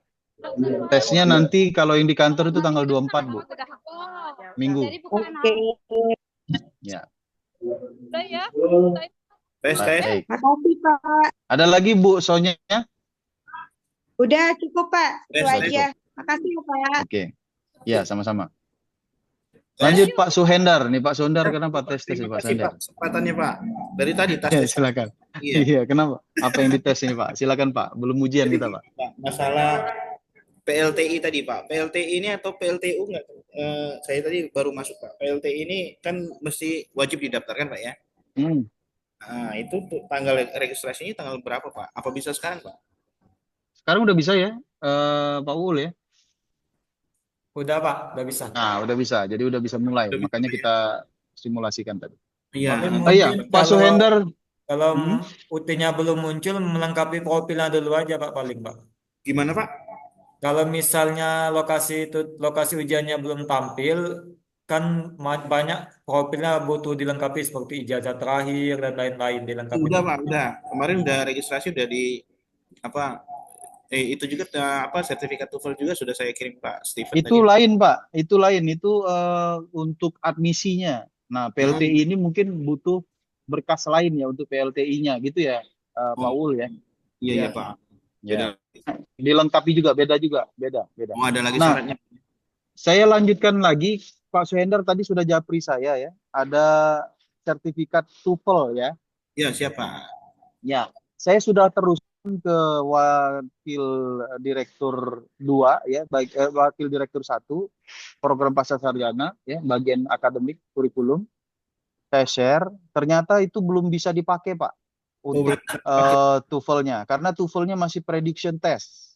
Tesnya nanti kalau yang di kantor itu tanggal 24 Bu. Minggu. Oke. Ya. Udah ya. Tes. Makasih Pak. Ada lagi Bu Sonya? Udah cukup Pak. Itu aja. Makasih ya Pak. Oke. Ya, sama-sama. Lanjut Pak Suhendar. Nih Pak Suhendar kenapa tes ya Pak Suhendar? Kesempatannya Pak. Dari tadi tes. Ya, silakan. Iya, kenapa? Apa yang dites ini Pak? Silakan Pak. Belum ujian kita Pak. Masalah PLTI tadi Pak. PLTI ini atau PLTU enggak? saya tadi baru masuk Pak. PLT ini kan mesti wajib didaftarkan Pak ya. Nah, itu tanggal registrasinya tanggal berapa Pak? Apa bisa sekarang Pak? Sekarang udah bisa ya, Pak Uul ya? Udah Pak, udah bisa. Nah, udah bisa. Jadi udah bisa mulai. Udah bisa, Makanya ya? kita simulasikan tadi. Iya. Tapi Iya, mungkin Pak Suhendar. kalau UT-nya belum muncul, melengkapi profilnya dulu aja Pak paling Pak. Gimana Pak? Kalau misalnya lokasi ujiannya belum tampil, kan banyak profilnya butuh dilengkapi seperti ijazah terakhir dan lain-lain dilengkapi. Udah Pak, udah. Kemarin udah registrasi udah di apa? Itu juga apa sertifikat TOEFL juga sudah saya kirim Pak Steven Itu tadi. lain Pak, itu lain. Itu untuk admisinya. Nah, PLTI ini mungkin butuh berkas lain ya untuk PLTI-nya gitu ya, Pak Ul ya. Iya ya Pak. Ya. Dilengkapi juga, beda. Oh, ada lagi Nah, syaratnya. saya lanjutkan lagi, Pak Suhendar tadi sudah japri saya ya. Ada sertifikat TOEFL ya. Ya, siapa? Ya, saya sudah teruskan ke wakil direktur 2 ya, baik wakil direktur 1 program pasca sarjana ya, bagian akademik kurikulum. Saya share, ternyata itu belum bisa dipakai Pak untuk TOEFL-nya karena TOEFL-nya masih prediction test.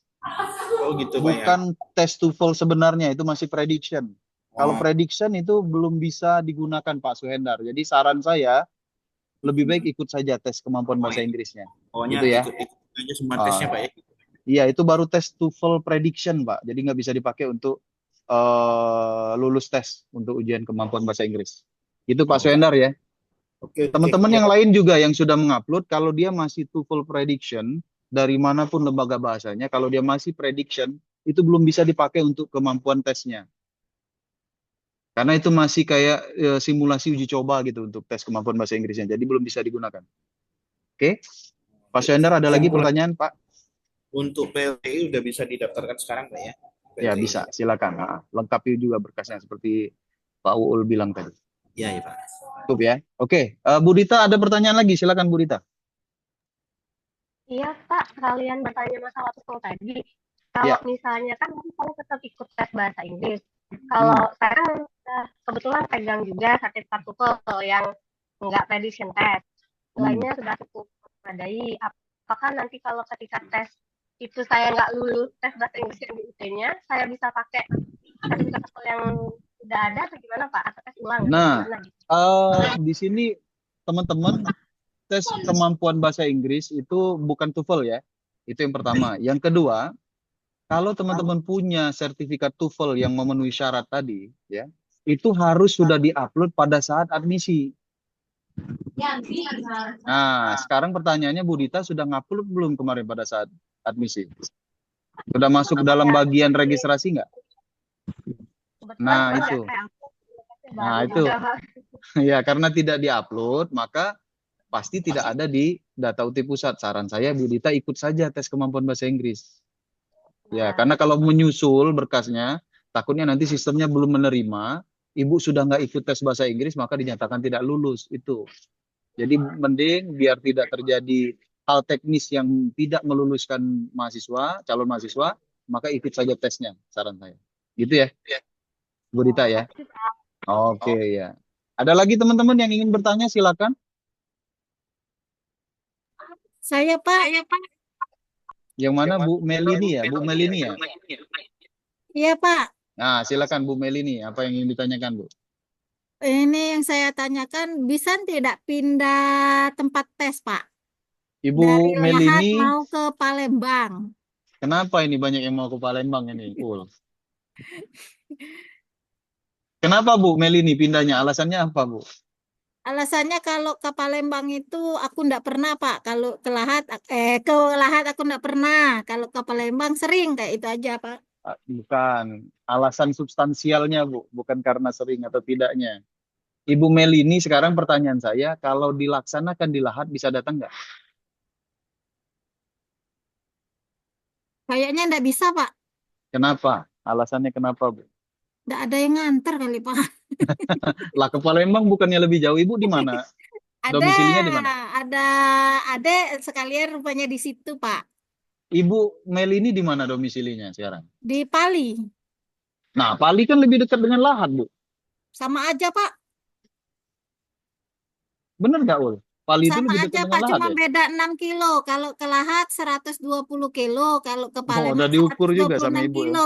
Oh gitu Pak ya. Bukan tes TOEFL sebenarnya, itu masih prediction. Kalau prediction itu belum bisa digunakan Pak Suhendar. Jadi saran saya lebih baik ikut saja tes kemampuan bahasa Inggrisnya. Pokoknya gitu ya. ikut aja semua tesnya Pak ya. Iya, itu baru tes TOEFL prediction Pak. Jadi nggak bisa dipakai untuk lulus tes untuk ujian kemampuan bahasa Inggris. Itu Pak Suhendar ya. Teman-teman yang lain juga yang sudah mengupload, kalau dia masih TOEFL prediction dari manapun lembaga bahasanya, kalau dia masih prediction itu belum bisa dipakai untuk kemampuan tesnya. Karena itu masih kayak simulasi uji coba gitu untuk tes kemampuan bahasa Inggrisnya. Jadi belum bisa digunakan. Oke. Pak Suhendar ada lagi pertanyaan Pak? Untuk PLTI udah bisa didaftarkan sekarang Pak ya? Ya bisa, silakan. Nah, lengkapi juga berkasnya seperti Pak Uul bilang tadi. Iya ya Pak. Cukup ya. Oke, Bu Dita ada pertanyaan lagi, silakan Bu Dita. Iya Pak, kalian bertanya masalah TOEFL tadi. Kalau misalnya kan saya tetap ikut tes bahasa Inggris. Kalau saya kan kebetulan pegang juga sertifikat TOEFL yang nggak prediction test, nilainya sudah cukup memadai. Apakah nanti kalau ketika tes itu saya nggak lulus tes bahasa Inggris yang di UT-nya, saya bisa pakai sertifikat TOEFL yang sudah ada atau gimana Pak? Atau tes ulang? Nah, di sini teman-teman tes kemampuan bahasa Inggris itu bukan TOEFL ya. Itu yang pertama. Yang kedua, kalau teman-teman punya sertifikat TOEFL yang memenuhi syarat tadi, ya, itu harus sudah diupload pada saat admisi. Nah, sekarang pertanyaannya Bu Dita sudah ngupload belum kemarin pada saat admisi? Sudah masuk dalam bagian registrasi nggak? Nah, itu. Nah, itu. Ya, karena tidak diupload, maka pasti tidak ada di data UT Pusat. Saran saya Bu Dita ikut saja tes kemampuan bahasa Inggris. Ya, karena kalau menyusul berkasnya, takutnya nanti sistemnya belum menerima, Ibu sudah nggak ikut tes bahasa Inggris, maka dinyatakan tidak lulus. Itu. Jadi mending biar tidak terjadi hal teknis yang tidak meluluskan mahasiswa, calon mahasiswa, maka ikut saja tesnya, saran saya. Gitu ya, Bu Dita ya. Oke ya. Ada lagi teman-teman yang ingin bertanya, silakan. Saya Pak. Yang mana Bu Melini ya? Bu Melini ya? Iya Pak. Nah, silakan Bu Melini, apa yang ingin ditanyakan Bu? Ini yang saya tanyakan, bisa tidak pindah tempat tes Pak? Ibu Dari Melini Lahat mau ke Palembang. Kenapa ini banyak yang mau ke Palembang ini? Kenapa Bu Melini pindahnya? Alasannya apa Bu? Alasannya kalau ke Palembang itu aku enggak pernah Pak. Kalau ke Lahat aku enggak pernah. Kalau ke Palembang sering kayak itu aja Pak. Bukan. Alasan substansialnya Bu. Bukan karena sering atau tidaknya. Ibu Melini sekarang pertanyaan saya. Kalau dilaksanakan di Lahat bisa datang nggak? Kayaknya enggak bisa Pak. Kenapa? Alasannya kenapa Bu? Enggak ada yang nganter kali Pak. Lah ke Palembang bukannya lebih jauh, Ibu di mana? Domisilinya di mana? Ada sekalian rupanya di situ Pak. Ibu Melini di mana domisilinya sekarang? Di Pali. Nah, Pali kan lebih dekat dengan Lahat, Bu. Sama aja, Pak. Benar nggak, Ul? Pali itu Sama lebih aja, dekat dengan Pak. Lahat Cuma ya? beda 6 kilo. Kalau ke Lahat 120 kilo. Kalau ke Oh, udah Palembang diukur juga sama 126 Ibu ya? kilo.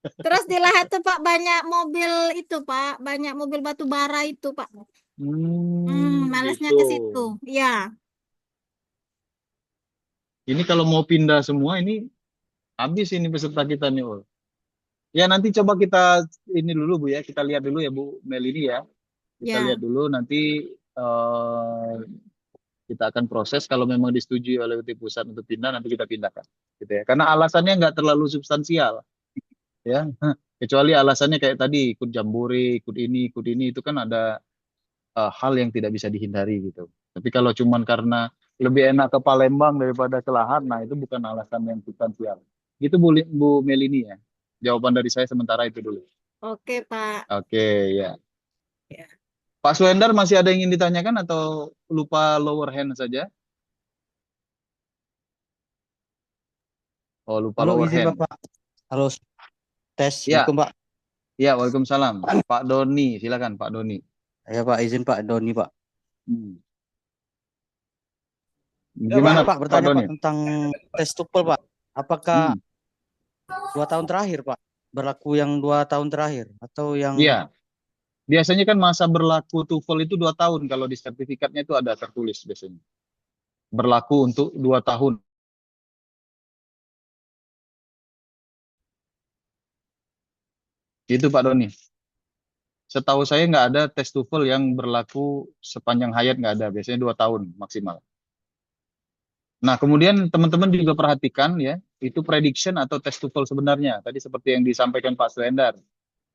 Terus di Lahat tuh, Pak, banyak mobil itu, Pak. Banyak mobil batu bara itu, Pak. Malesnya Gitu. ke situ. Ya. Ini kalau mau pindah semua ini habis ini peserta kita nih, Ul. Ya nanti coba kita ini dulu Bu ya, kita lihat dulu ya Bu Mel ini ya. Kita Ya. lihat dulu nanti kita akan proses kalau memang disetujui oleh UT Pusat untuk pindah nanti kita pindahkan gitu ya. Karena alasannya nggak terlalu substansial ya. Kecuali alasannya kayak tadi ikut jambore, ikut ini itu kan ada hal yang tidak bisa dihindari gitu. Tapi kalau cuman karena lebih enak ke Palembang daripada ke Lahat, nah itu bukan alasan yang substansial. Gitu Bu Melini ya. Jawaban dari saya sementara itu dulu. Oke, Pak. Oke, ya. Ya. Pak Suendar masih ada yang ingin ditanyakan atau lupa lower hand saja? Oh, lupa Halo, lower izin hand. Bapak. Harus tes. Ya. Assalamualaikum, Pak. Ya, waalaikumsalam. Pak Doni, silakan Pak Doni. Ya Pak, izin Pak Doni Pak. Gimana Pak, bertanya Doni? Pak tentang tes TOEFL Pak. Apakah 2 tahun terakhir Pak? Berlaku yang 2 tahun terakhir atau yang? Iya. Biasanya kan masa berlaku TOEFL itu 2 tahun. Kalau di sertifikatnya itu ada tertulis biasanya. Berlaku untuk 2 tahun. Gitu Pak Doni. Setahu saya nggak ada tes TOEFL yang berlaku sepanjang hayat, nggak ada. Biasanya 2 tahun maksimal. Nah, kemudian teman-teman juga perhatikan ya, itu prediction atau tes TOEFL sebenarnya. Tadi seperti yang disampaikan Pak Suendar.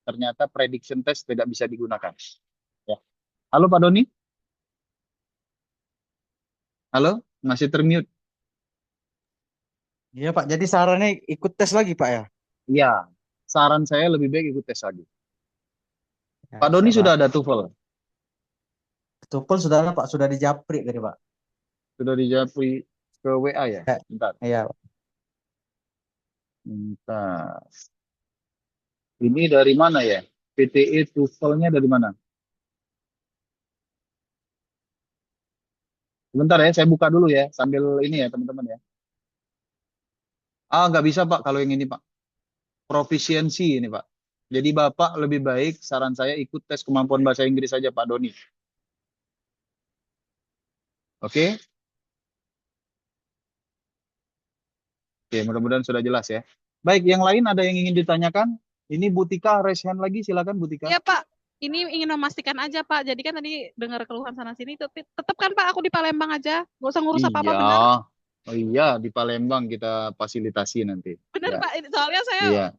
Ternyata prediction test tidak bisa digunakan. Ya. Halo Pak Doni? Halo? Masih termute. Iya Pak, jadi sarannya ikut tes lagi Pak ya? Iya, saran saya lebih baik ikut tes lagi. Ya, Pak Doni sudah ada TOEFL? TOEFL sudah ada Pak, sudah dijapri tadi Pak. Sudah dijapri ke WA ya? Bentar. Iya Pak. Bentar. Ini dari mana ya? PTE TOEFL-nya dari mana? Sebentar ya, saya buka dulu ya, sambil ini ya teman-teman ya. Nggak bisa Pak kalau yang ini Pak. Profisiensi ini Pak. Jadi Bapak lebih baik, saran saya ikut tes kemampuan bahasa Inggris saja Pak Doni. Oke? Oke, mudah-mudahan sudah jelas ya. Baik, yang lain ada yang ingin ditanyakan? Ini Bu Tika, raise hand lagi, silakan Bu Tika. Iya Pak, ini ingin memastikan aja Pak. Jadi kan tadi dengar keluhan sana sini, tapi tetap kan Pak aku di Palembang aja, nggak usah ngurus apa-apa, benar? Oh iya, di Palembang kita fasilitasi nanti. Benar Ya. Pak, soalnya saya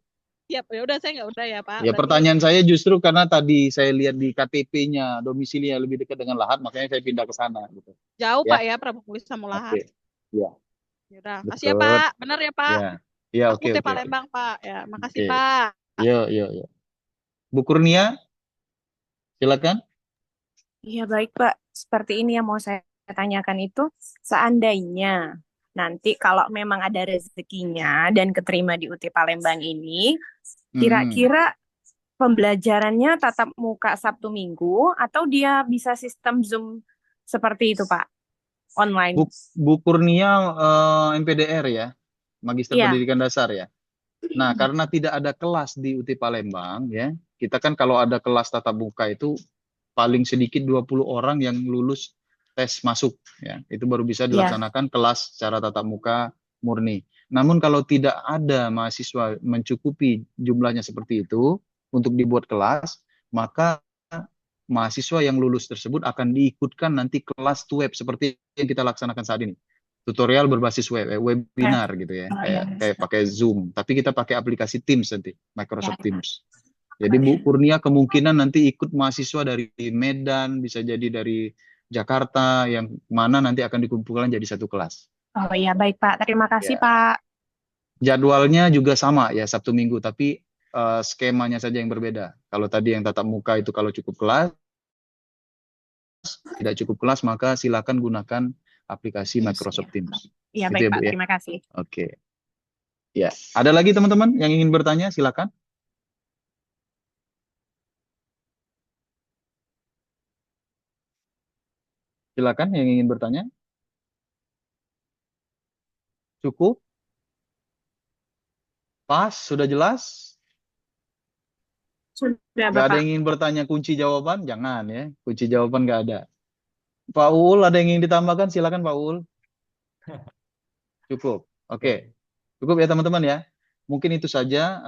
Iya. ya udah saya nggak udah ya Pak. Ya, Berarti pertanyaan saya justru karena tadi saya lihat di KTP-nya domisilinya lebih dekat dengan Lahat, makanya saya pindah ke sana gitu. jauh Ya. Pak ya, Pramuka sama Lahat. Oke. Ya. Yaudah, makasih ya Betul. Pak. Benar ya Pak. Ya. Ya, Aku oke, teh oke. Palembang Pak. Ya, makasih Oke. Pak. Yo. Bu Kurnia, silakan. Iya baik Pak, seperti ini yang mau saya tanyakan itu, seandainya nanti kalau memang ada rezekinya dan keterima di UT Palembang ini, kira-kira pembelajarannya tatap muka Sabtu Minggu atau dia bisa sistem Zoom seperti itu Pak, online? Bu Kurnia MPDR ya, Magister Iya. Pendidikan Dasar ya. Nah, karena tidak ada kelas di UT Palembang ya, kita kan kalau ada kelas tatap muka itu paling sedikit 20 orang yang lulus tes masuk ya. Itu baru bisa dilaksanakan kelas secara tatap muka murni. Namun kalau tidak ada mahasiswa mencukupi jumlahnya seperti itu untuk dibuat kelas, maka mahasiswa yang lulus tersebut akan diikutkan nanti kelas web seperti yang kita laksanakan saat ini. Tutorial berbasis webinar gitu ya, kayak pakai Zoom, tapi kita pakai aplikasi Teams nanti, Microsoft Teams. Jadi Bu Kurnia kemungkinan nanti ikut mahasiswa dari Medan, bisa jadi dari Jakarta, yang mana nanti akan dikumpulkan jadi satu kelas. Oh iya, baik Pak. Terima kasih Pak. Jadwalnya juga sama ya, Sabtu Minggu, tapi skemanya saja yang berbeda. Kalau tadi yang tatap muka itu kalau cukup kelas, tidak cukup kelas, maka silakan gunakan aplikasi Microsoft Teams. Iya Gitu baik ya, Pak, Bu, ya? terima kasih. Oke. Ya, ada lagi teman-teman yang ingin bertanya, silakan. Silakan yang ingin bertanya. Cukup? Pas? Sudah jelas? Sudah, Nggak ada Bapak. yang ingin bertanya kunci jawaban? Jangan ya, kunci jawaban nggak ada. Pak Ul, ada yang ingin ditambahkan? Silakan Pak Ul. Cukup. Oke. Cukup ya teman-teman ya. Mungkin itu saja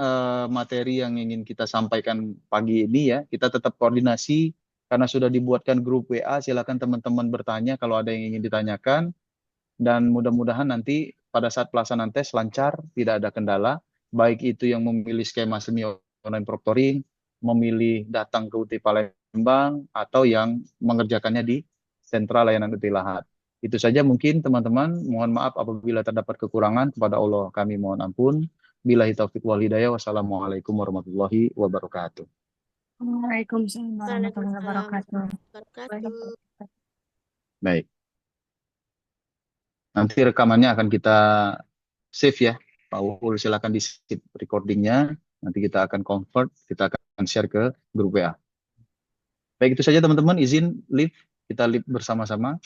materi yang ingin kita sampaikan pagi ini ya. Kita tetap koordinasi karena sudah dibuatkan grup WA. Silakan teman-teman bertanya kalau ada yang ingin ditanyakan. Dan mudah-mudahan nanti pada saat pelaksanaan tes lancar, tidak ada kendala. Baik itu yang memilih skema semi online proctoring, memilih datang ke UT Palembang, atau yang mengerjakannya di sentra layanan UT Lahat. Itu saja mungkin teman-teman. Mohon maaf apabila terdapat kekurangan. Kepada Allah kami mohon ampun. Billahi taufiq wal hidayah. Wassalamualaikum warahmatullahi wabarakatuh. Waalaikumsalam warahmatullahi wabarakatuh. Baik. Nanti rekamannya akan kita save ya. Pak Ul, silakan di save recordingnya. Nanti kita akan convert, kita akan share ke grup WA. Baik, itu saja teman-teman. Izin live, kita live bersama-sama.